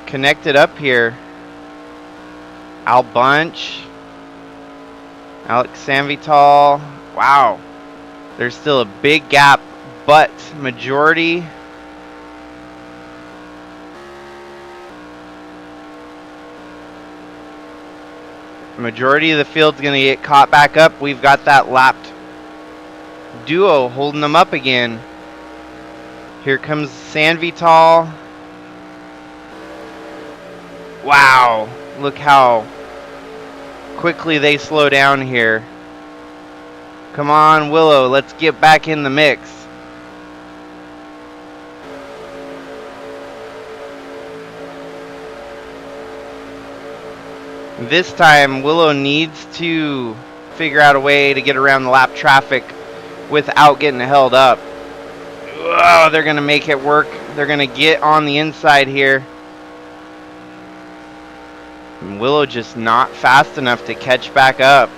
connected up here. Al Bunch, Alex Sanvital. Wow, there's still a big gap, but majority of the field's going to get caught back up. We've got that lapped duo holding them up again. Here comes Sanvital. Wow, look how quickly they slow down here. Come on, Willow, let's get back in the mix. This time, Willow needs to figure out a way to get around the lap traffic without getting held up. Oh, they're going to make it work. They're going to get on the inside here. And Willow just not fast enough to catch back up.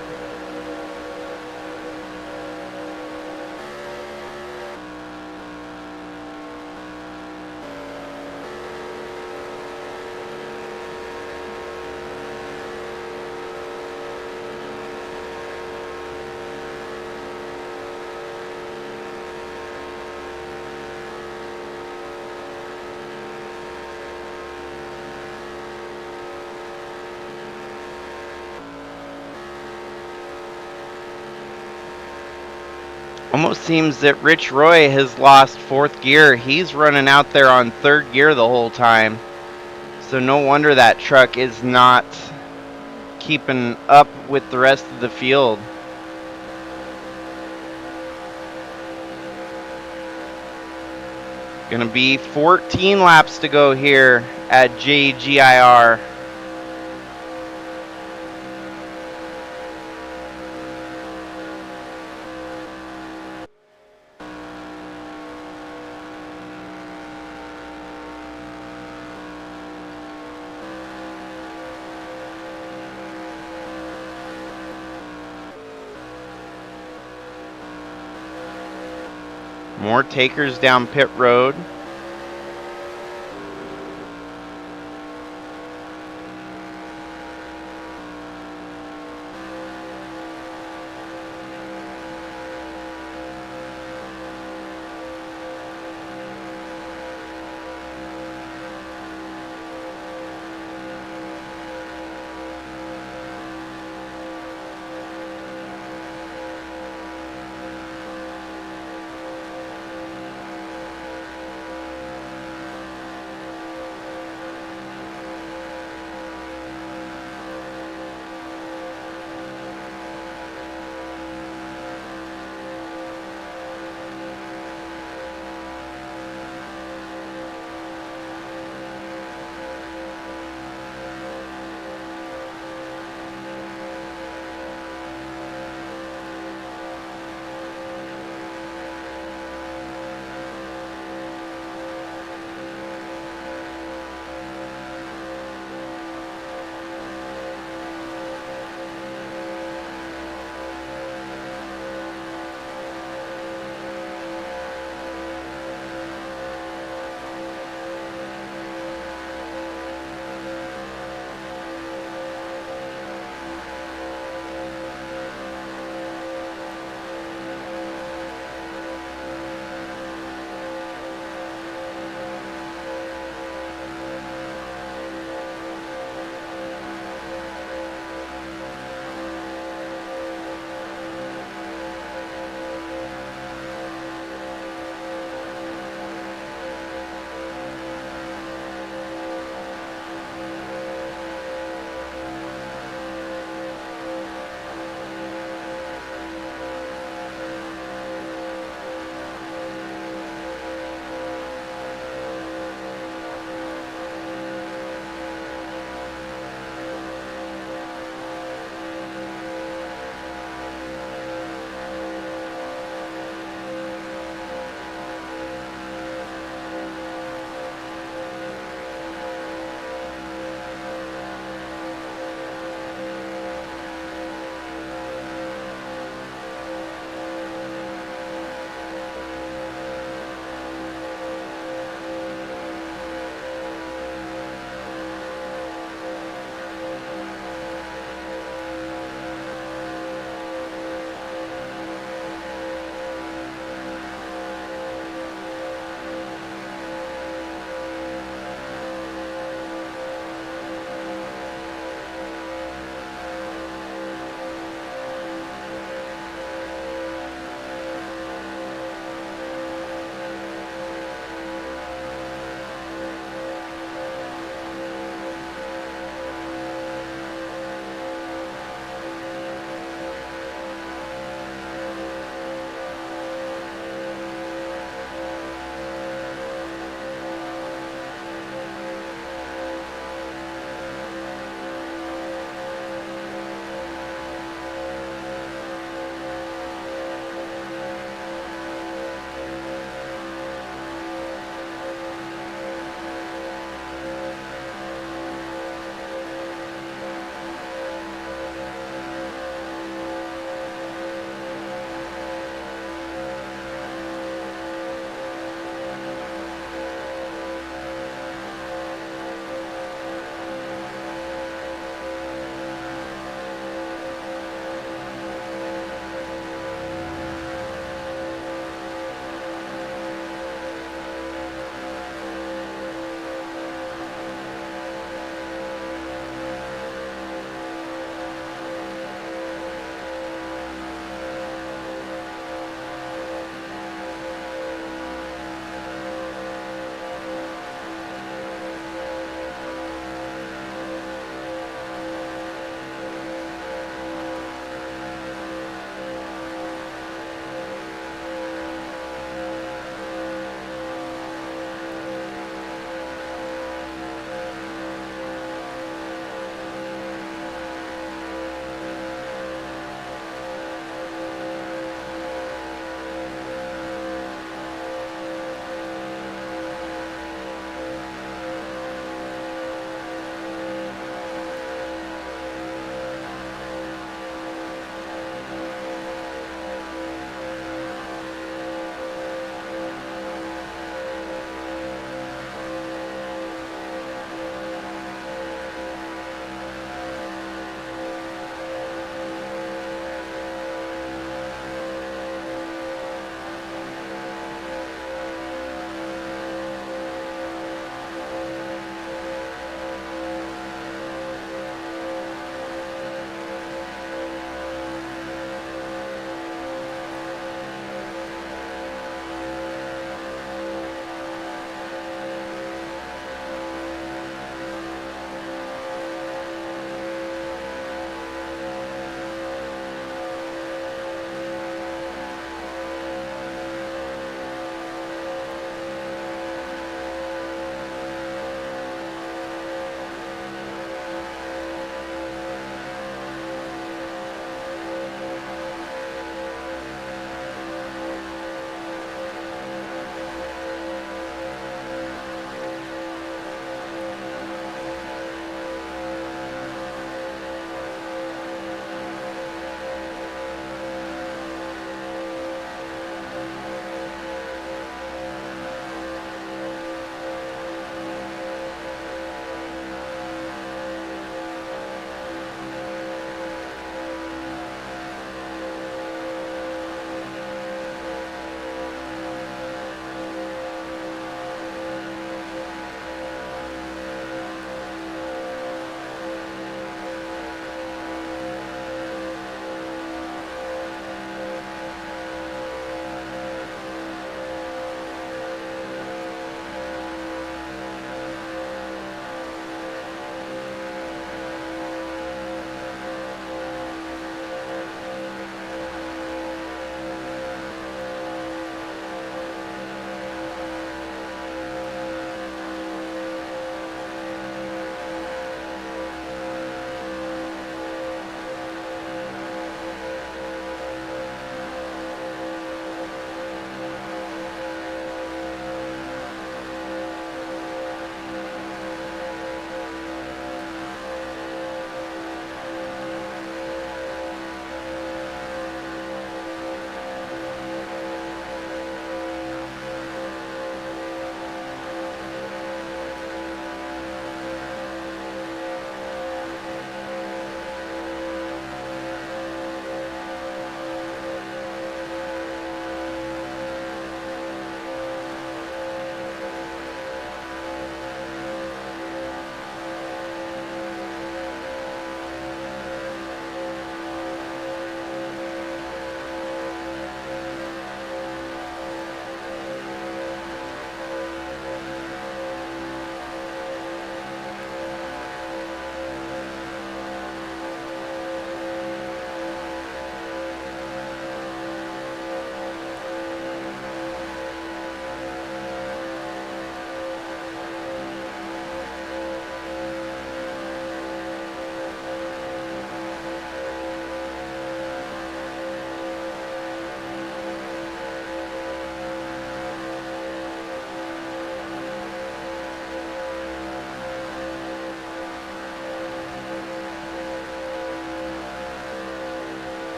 Almost seems that Rich Roy has lost fourth gear. He's running out there on third gear the whole time. So no wonder that truck is not keeping up with the rest of the field. Gonna be 14 laps to go here at JGIR. More takers down pit road.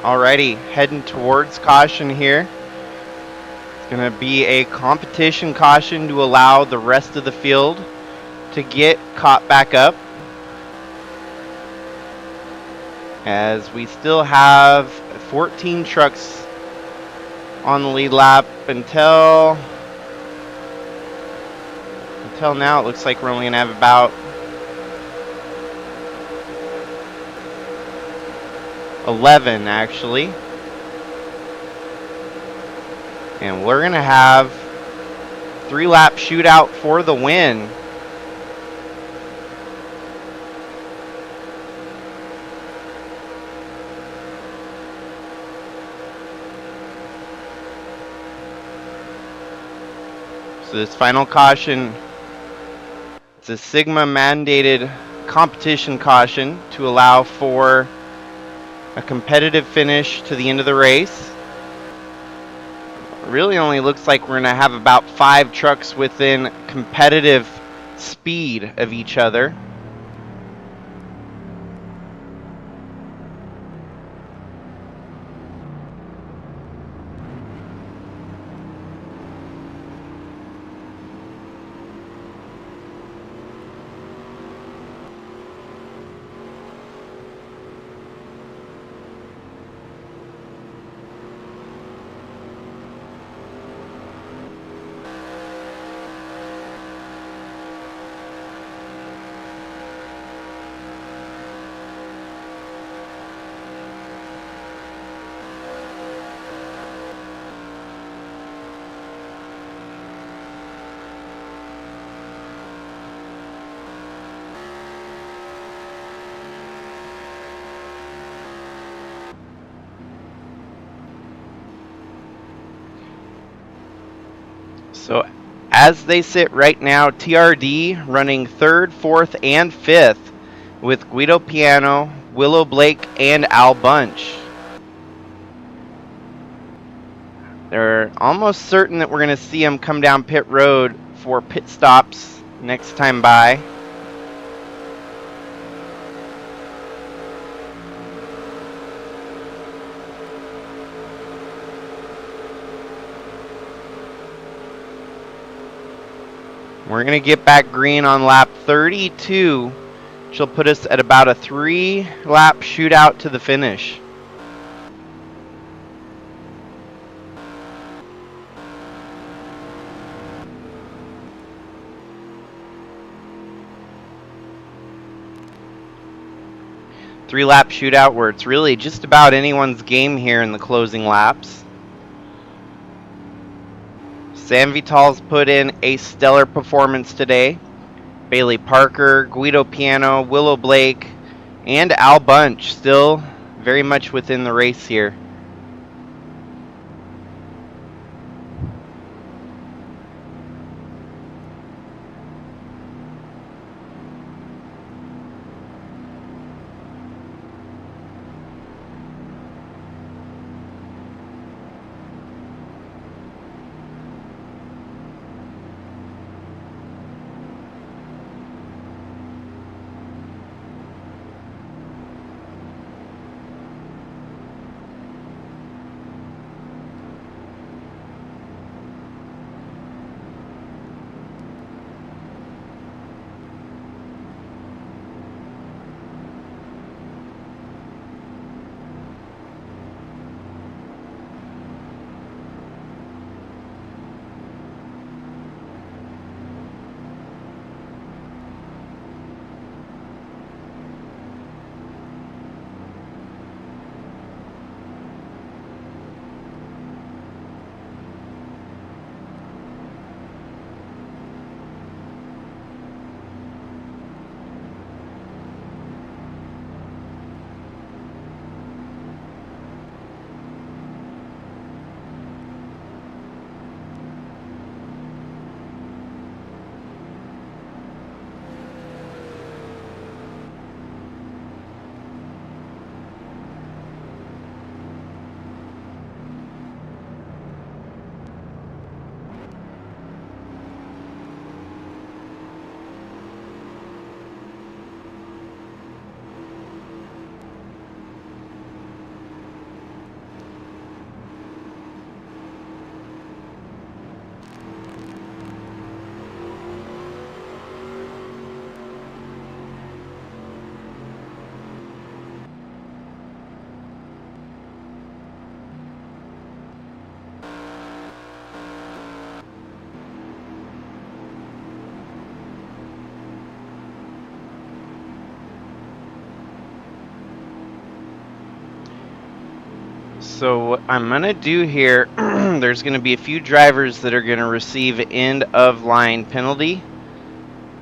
Alrighty, heading towards caution here. It's going to be a competition caution to allow the rest of the field to get caught back up, as we still have 14 trucks on the lead lap until now. It looks like we're only going to have about 11 actually, and we're going to have 3-lap shootout for the win. So this final caution, it's a Sigma mandated competition caution to allow for a competitive finish to the end of the race. It really only looks like we're going to have about 5 trucks within competitive speed of each other. So as they sit right now, TRD running 3rd, 4th, and 5th with Guido Piano, Willow Blake, and Al Bunch. They're almost certain that we're going to see them come down pit road for pit stops next time by. We're going to get back green on lap 32, which will put us at about a 3-lap shootout to the finish. Three-lap shootout where it's really just about anyone's game here in the closing laps. Sam Vital's put in a stellar performance today. Bailey Parker, Guido Piano, Willow Blake, and Al Bunch still very much within the race here. So what I'm going to do here, there's going to be a few drivers that are going to receive end of line penalty,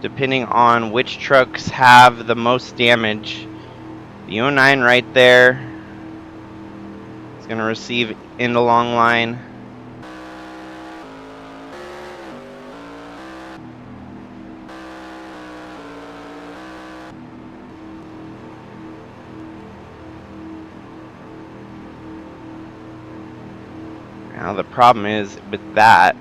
depending on which trucks have the most damage. The 09 right there is going to receive end of long line. Now the problem is with that,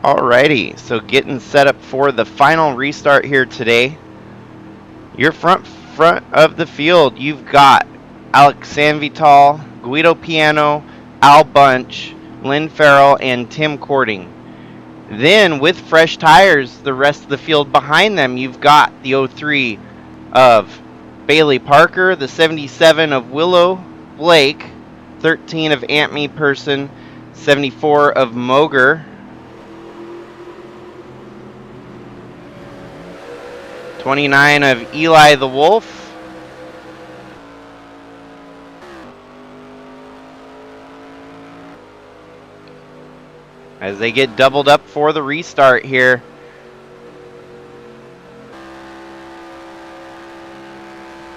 alrighty, so getting set up for the final restart here today. Your front of the field, you've got Alex Sanvital, Guido Piano, Al Bunch, Lynn Farrell, and Tim Cording. Then with fresh tires, the rest of the field behind them, you've got the 03 of Bailey Parker, the 77 of Willow Blake, 13 of Antme Person, 74 of Moger, 29 of Eli the Wolf, as they get doubled up for the restart here.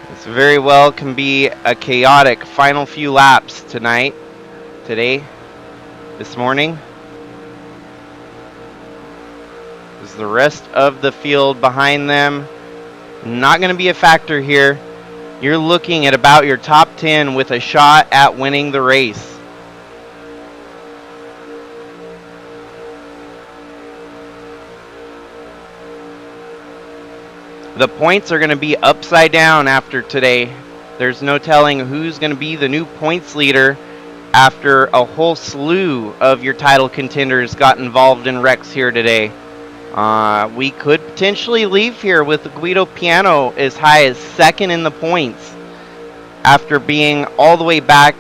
This very well can be a chaotic final few laps today, this morning. As the rest of the field behind them, not going to be a factor here. You're looking at about your top 10 with a shot at winning the race. The points are going to be upside down after today. There's no telling who's going to be the new points leader after a whole slew of your title contenders got involved in wrecks here today. We could potentially leave here with Guido Piano as high as second in the points after being all the way back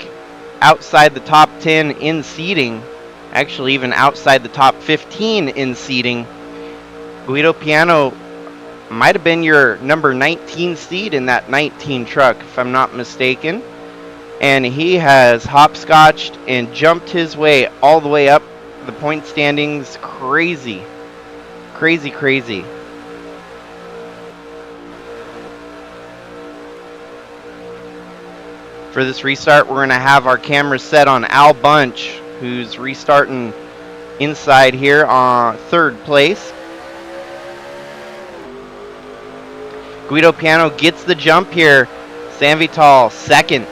outside the top 10 in seeding, actually even outside the top 15 in seeding. Guido Piano might have been your number 19 seed in that 19 truck, if I'm not mistaken, and he has hopscotched and jumped his way all the way up the point standings. Crazy. For this restart, we're going to have our cameras set on Al Bunch, who's restarting inside here on third place. Guido Piano gets the jump here. Sanvital second.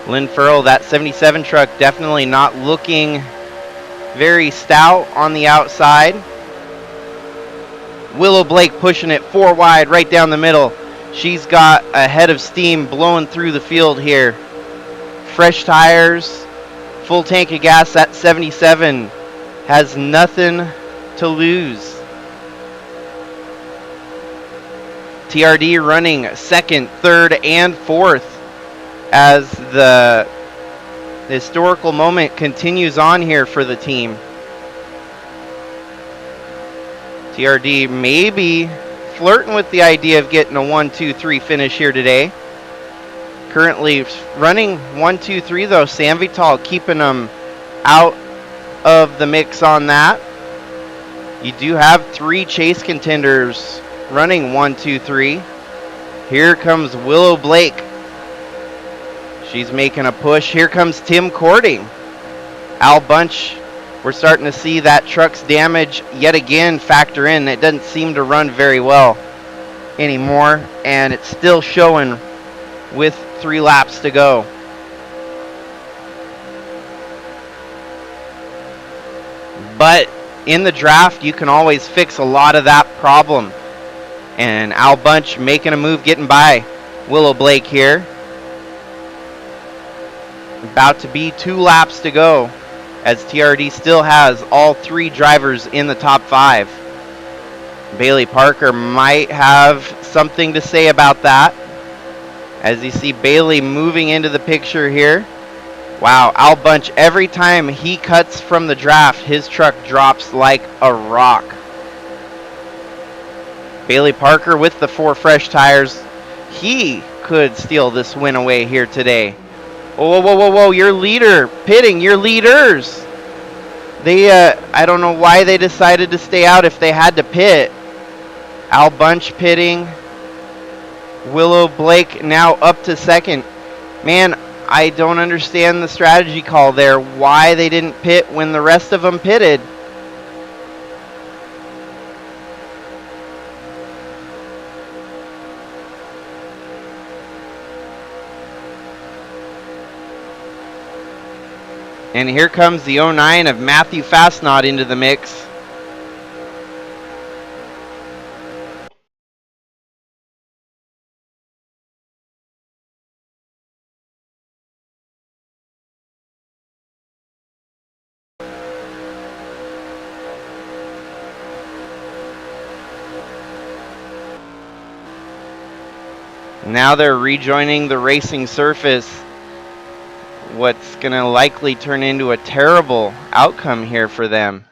Lynn Farrell, that 77 truck, definitely not looking very stout on the outside. Willow Blake pushing it 4 wide right down the middle. She's got a head of steam blowing through the field here. Fresh tires, full tank of gas. That 77 has nothing to lose. TRD running second, third, and fourth as the The historical moment continues on here for the team. TRD maybe flirting with the idea of getting a 1-2-3 finish here today. Currently running 1-2-3 though. Sam Vital keeping them out of the mix on that. You do have 3 chase contenders running 1-2-3. Here comes Willow Blake. She's making a push. Here comes Tim Cording. Al Bunch, we're starting to see that truck's damage yet again factor in. It doesn't seem to run very well anymore, and it's still showing with 3 laps to go. But in the draft, you can always fix a lot of that problem. And Al Bunch making a move, getting by Willow Blake here. About to be 2 laps to go, as TRD still has all 3 drivers in the top 5. Bailey Parker might have something to say about that, as you see Bailey moving into the picture here. Wow, Al Bunch, every time he cuts from the draft, his truck drops like a rock. Bailey Parker with the 4 fresh tires. He could steal this win away here today. Whoa, whoa, whoa, whoa, your leader, pitting, your leaders. They, I don't know why they decided to stay out if they had to pit. Al Bunch pitting. Willow Blake now up to second. Man, I don't understand the strategy call there. Why they didn't pit when the rest of them pitted. And here comes the 09 of Matthew Fastnod into the mix. Now they're rejoining the racing surface. What's going to likely turn into a terrible outcome here for them.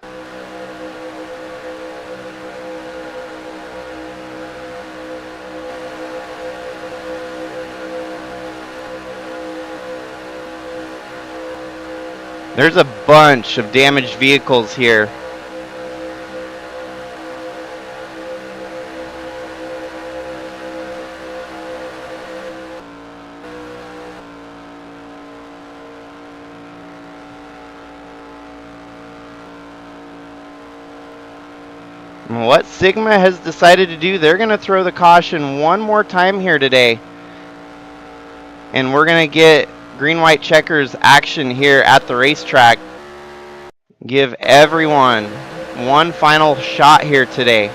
There's a bunch of damaged vehicles here. What Sigma has decided to do, they're going to throw the caution one more time here today. And we're going to get green-white checkers action here at the racetrack. Give everyone one final shot here today.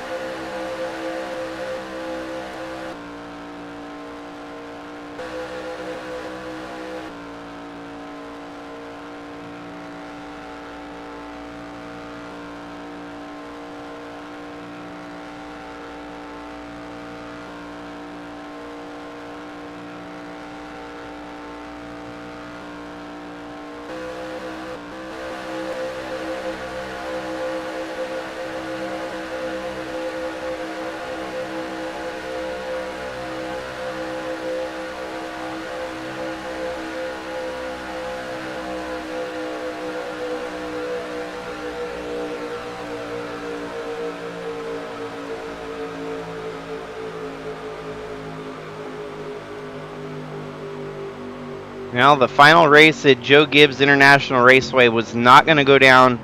Now, the final race at Joe Gibbs International Raceway was not going to go down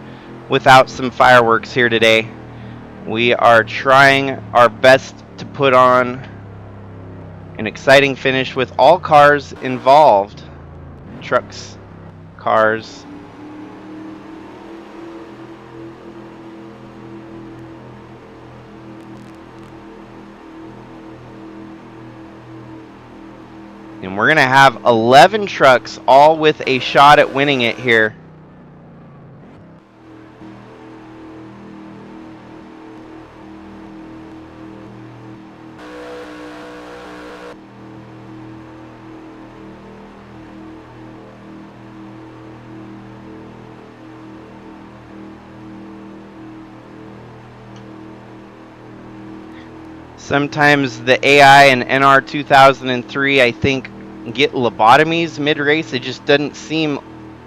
without some fireworks here today. We are trying our best to put on an exciting finish with all cars involved. Trucks, cars. And we're going to have 11 trucks, all with a shot at winning it here. Sometimes the AI and NR2003, I think, get lobotomies mid-race. It just doesn't seem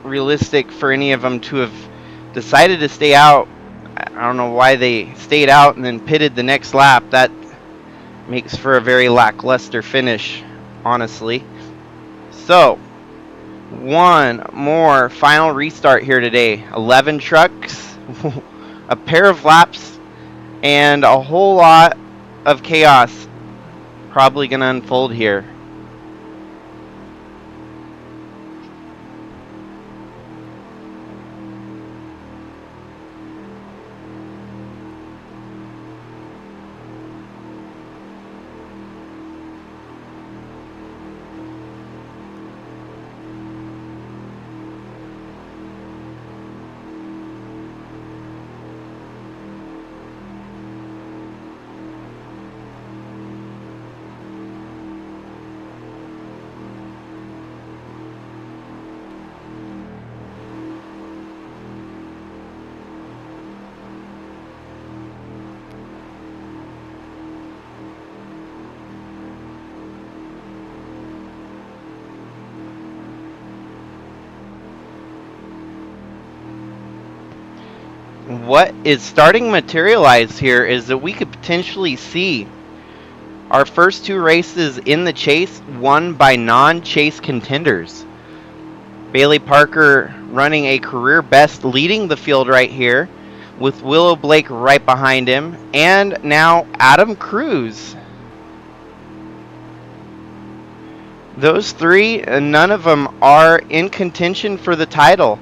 realistic for any of them to have decided to stay out. I don't know why they stayed out and then pitted the next lap. That makes for a very lackluster finish, honestly. So, one more final restart here today. 11 trucks, a pair of laps, and a whole lot of chaos probably going to unfold here. What is starting to materialize here is that we could potentially see our first two races in the chase won by non-chase contenders. Bailey Parker running a career best, leading the field right here, with Willow Blake right behind him, and now Adam Cruz. Those three, none of them are in contention for the title.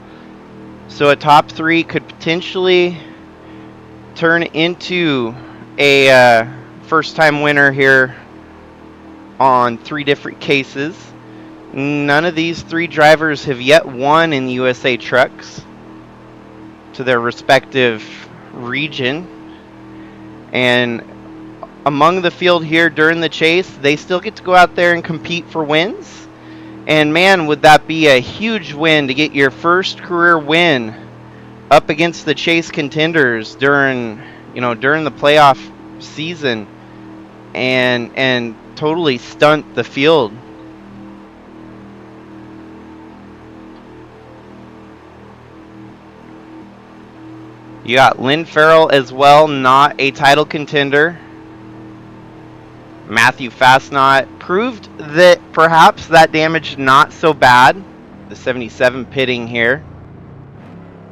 So a top three could potentially turn into a first-time winner here on three different cases. None of these three drivers have yet won in USA Trucks to their respective region. And among the field here during the chase, they still get to go out there and compete for wins. And man, would that be a huge win to get your first career win up against the chase contenders during the playoff season, and totally stunt the field. You got Lynn Farrell as well, not a title contender. Matthew Fastnot proved that perhaps that damage not so bad. The 77 pitting here.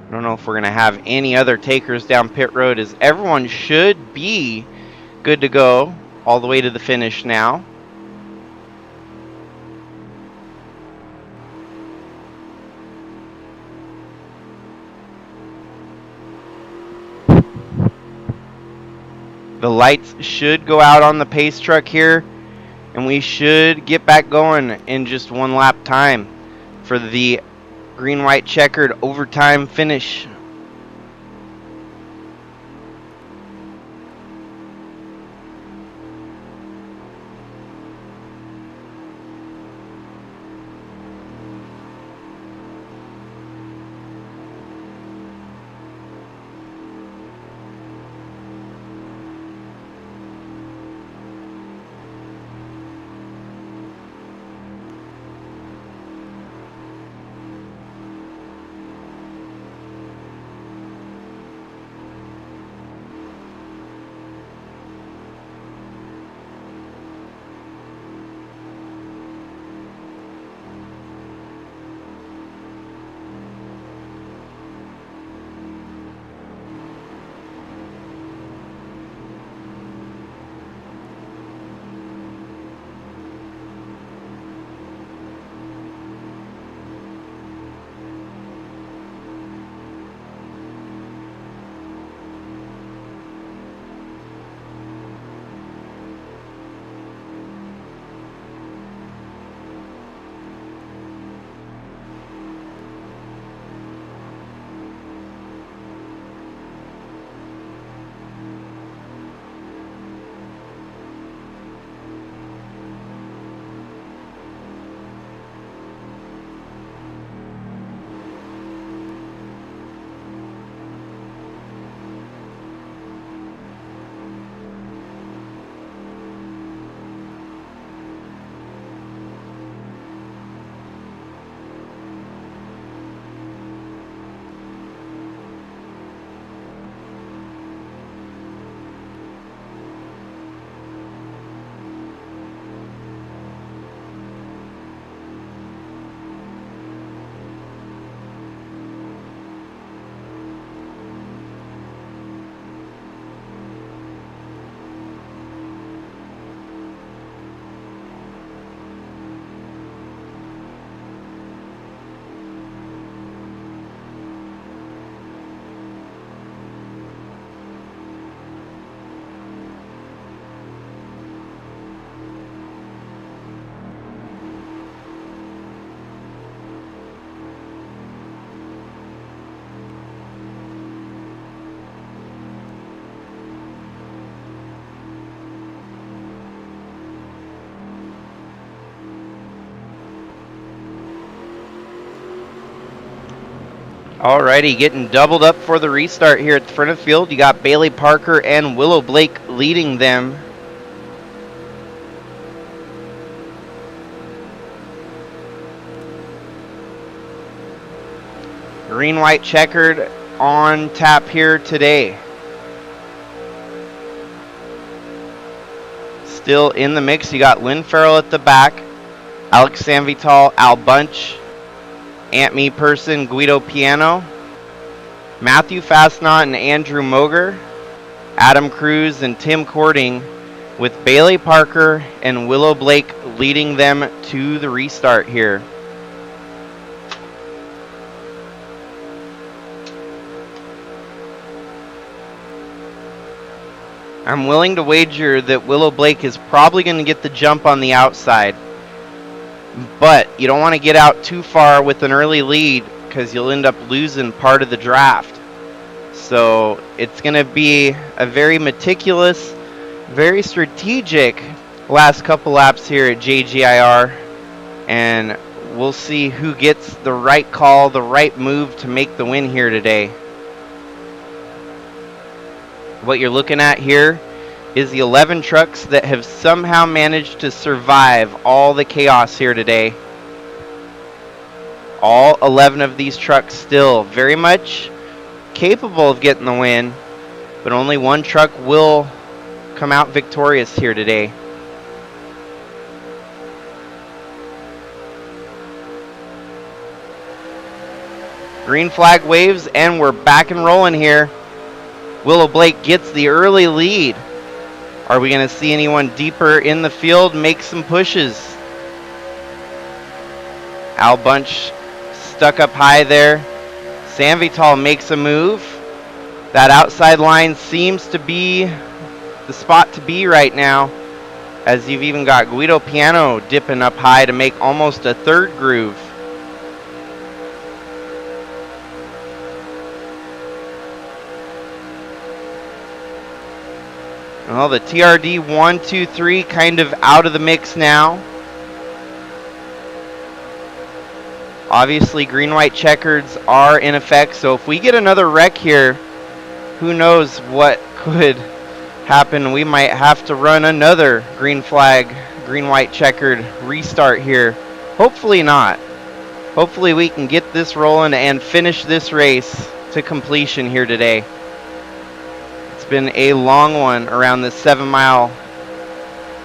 I don't know if we're going to have any other takers down pit road, as everyone should be good to go all the way to the finish now. The lights should go out on the pace truck here, and we should get back going in just one lap time for the green-white checkered overtime finish. Alrighty, getting doubled up for the restart here at the front of the field. You got Bailey Parker and Willow Blake leading them. Green, white, checkered on tap here today. Still in the mix, you got Lynn Farrell at the back, Alex Sanvital, Al Bunch, Ant Me Person, Guido Piano, Matthew Fastnot and Andrew Moger, Adam Cruz and Tim Cording, with Bailey Parker and Willow Blake leading them to the restart here. I'm willing to wager that Willow Blake is probably going to get the jump on the outside. But you don't want to get out too far with an early lead because you'll end up losing part of the draft. So it's going to be a very meticulous, very strategic last couple laps here at JGIR. And we'll see who gets the right call, the right move to make the win here today. What you're looking at here is the 11 trucks that have somehow managed to survive all the chaos here today. All 11 of these trucks still very much capable of getting the win, but only one truck will come out victorious here today. Green flag waves and we're back and rolling here. Willow Blake gets the early lead. Are we going to see anyone deeper in the field make some pushes? Al Bunch stuck up high there. Sanvital makes a move. That outside line seems to be the spot to be right now, as you've even got Guido Piano dipping up high to make almost a third groove. Well, the TRD 123 kind of out of the mix now. Obviously, green, white checkers are in effect, so if we get another wreck here, who knows what could happen. We might have to run another green flag, green, white checkered restart here. Hopefully not. Hopefully we can get this rolling and finish this race to completion here today. Been a long one around the 7-mile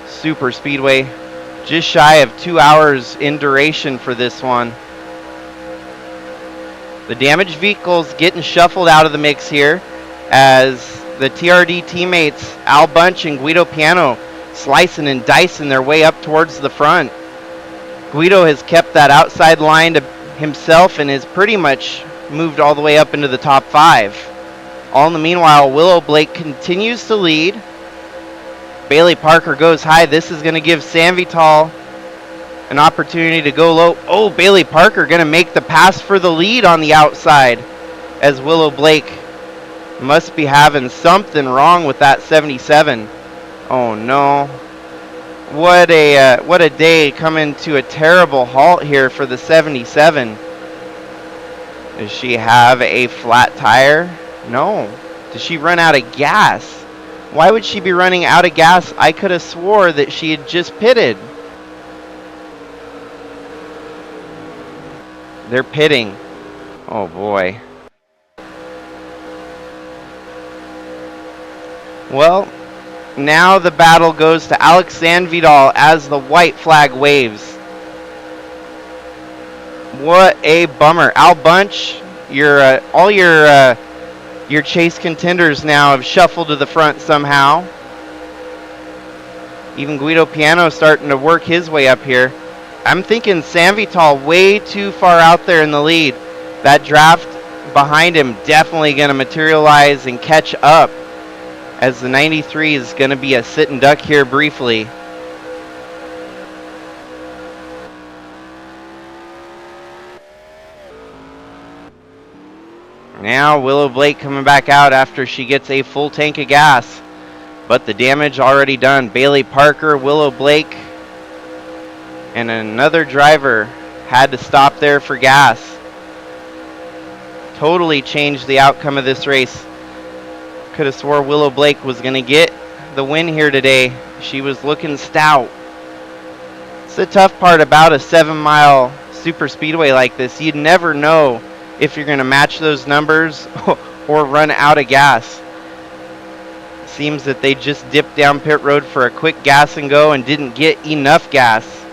super speedway, just shy of 2 hours in duration for this one. The damaged vehicles getting shuffled out of the mix here as the TRD teammates Al Bunch and Guido Piano slicing and dicing their way up towards the front. Guido has kept that outside line to himself and has pretty much moved all the way up into the top 5. All in the meanwhile, Willow Blake continues to lead. Bailey Parker goes high. This is going to give Sanvital an opportunity to go low. Oh, Bailey Parker going to make the pass for the lead on the outside, as Willow Blake must be having something wrong with that 77. Oh no. What a day coming to a terrible halt here for the 77. Does she have a flat tire? No. Did she run out of gas? Why would she be running out of gas? I could have swore that she had just pitted. They're pitting. Oh boy. Well, now the battle goes to Alex Sanvital as the white flag waves. What a bummer. Al Bunch, all your chase contenders now have shuffled to the front somehow. Even Guido Piano starting to work his way up here. I'm thinking Sanvital way too far out there in the lead. That draft behind him definitely going to materialize and catch up, as the 93 is going to be a sit and duck here briefly. Now Willow Blake coming back out after she gets a full tank of gas. But the damage already done. Bailey Parker, Willow Blake, and another driver had to stop there for gas. totally changed the outcome of this race. Could have swore Willow Blake was going to get the win here today. She was looking stout. It's the tough part about a 7-mile super speedway like this. You'd never know if you're going to match those numbers or run out of gas. Seems that they just dipped down pit road for a quick gas and go and didn't get enough gas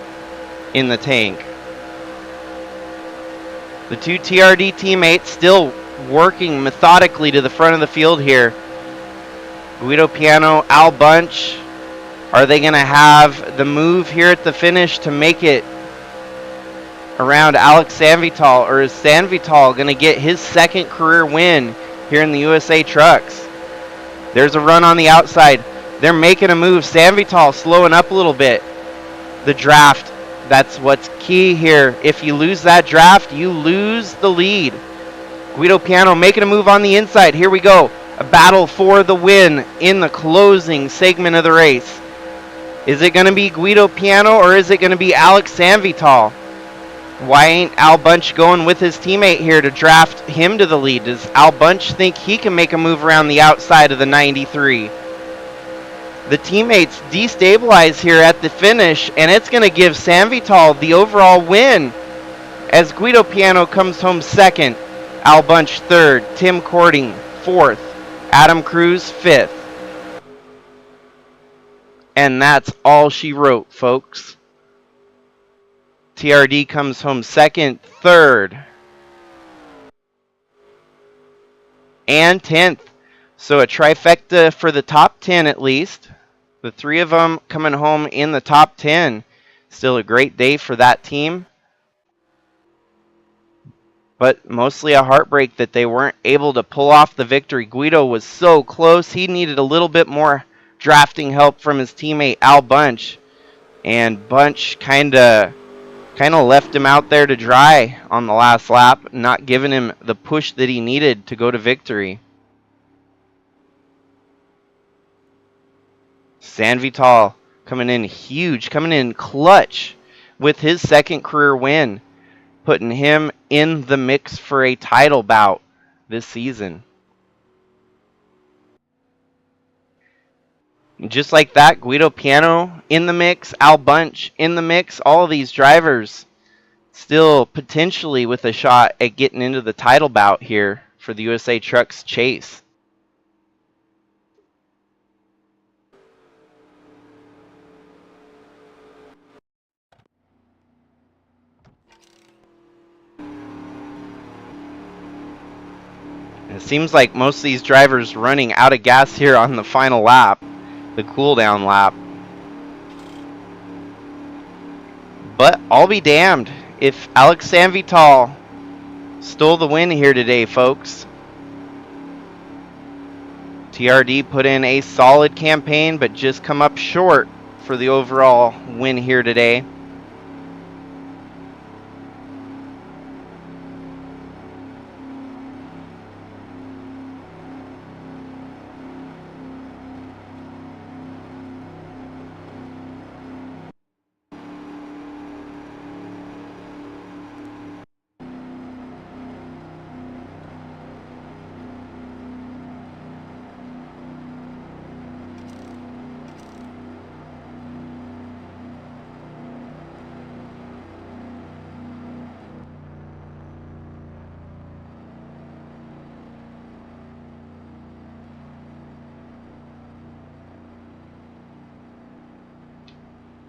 in the tank. The two TRD teammates still working methodically to the front of the field here. Guido Piano, Al Bunch. Are they going to have the move here at the finish to make it around Alex Sanvital, or is Sanvital going to get his second career win here in the USA Trucks? There's a run on the outside. They're making a move. Sanvital slowing up a little bit. The draft, that's what's key here. If you lose that draft, you lose the lead. Guido Piano making a move on the inside. Here we go. A battle for the win in the closing segment of the race. Is it going to be Guido Piano or is it going to be Alex Sanvital? Why ain't Al Bunch going with his teammate here to draft him to the lead? Does Al Bunch think he can make a move around the outside of the 93? The teammates destabilize here at the finish, and it's going to give Sanvital the overall win as Guido Piano comes home second, Al Bunch third, Tim Cording fourth, Adam Cruz fifth. And that's all she wrote, folks. TRD comes home second, third, and 10th. So a trifecta for the top 10 at least. The three of them coming home in the top 10. Still a great day for that team. But mostly a heartbreak that they weren't able to pull off the victory. Guido was so close. He needed a little bit more drafting help from his teammate Al Bunch. And Bunch kind of left him out there to dry on the last lap, not giving him the push that he needed to go to victory. Sanvital coming in huge, coming in clutch with his second career win, putting him in the mix for a title bout this season. And just like that, Guido Piano in the mix, Al Bunch in the mix, all of these drivers still potentially with a shot at getting into the title bout here for the USA Trucks Chase. It seems like most of these drivers running out of gas here on the final lap, the cool down lap. But I'll be damned if Alex Sanvital stole the win here today, folks. TRD put in a solid campaign, but just come up short for the overall win here today.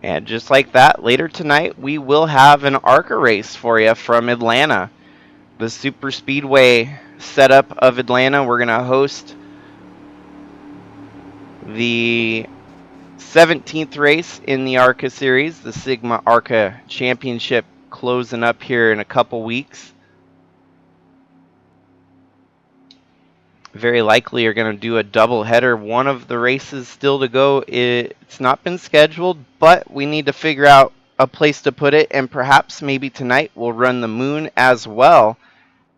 And just like that, later tonight, we will have an ARCA race for you from Atlanta. The Superspeedway setup of Atlanta. We're going to host the 17th race in the ARCA series, the Sigma ARCA Championship, closing up here in a couple weeks. Very likely are going to do a double header. One of the races still to go. It's not been scheduled, but we need to figure out a place to put it, and perhaps maybe tonight we'll run the Moon as well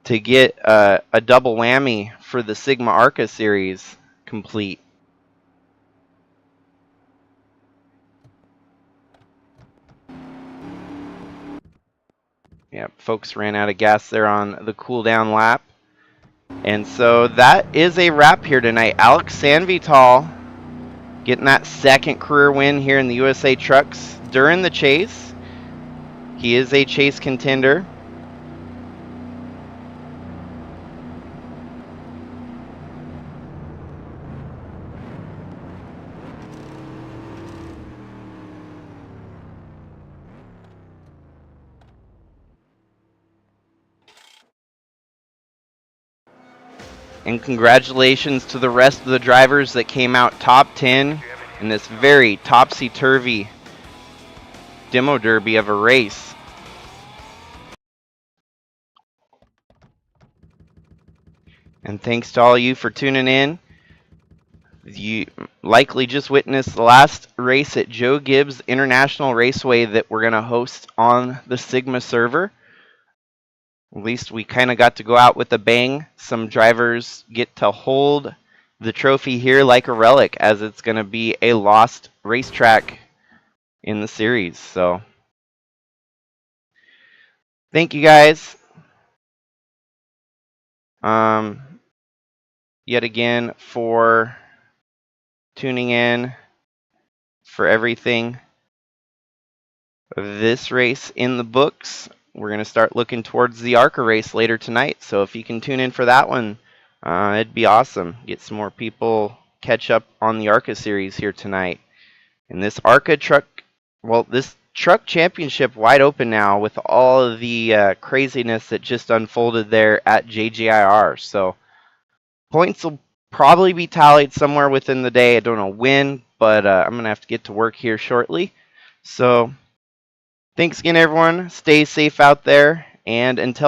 to get a double whammy for the Sigma ARCA series complete. Yep, folks ran out of gas there on the cool down lap. And so that is a wrap here tonight. Alex Sanvital getting that second career win here in the USA Trucks during the chase. He is a chase contender. And congratulations to the rest of the drivers that came out top 10 in this very topsy-turvy demo derby of a race. And thanks to all you for tuning in. You likely just witnessed the last race at Joe Gibbs International Raceway that we're going to host on the Sigma server. At least we kind of got to go out with a bang. Some drivers get to hold the trophy here like a relic, as it's going to be a lost racetrack in the series. So thank you guys yet again for tuning in for everything. This race in the books. We're going to start looking towards the ARCA race later tonight, so if you can tune in for that one, it'd be awesome. Get some more people catch up on the ARCA series here tonight. And this ARCA truck, well, this truck championship wide open now with all of the craziness that just unfolded there at JGIR. So points will probably be tallied somewhere within the day. I don't know when, but I'm going to have to get to work here shortly. So thanks again, everyone. Stay safe out there, and until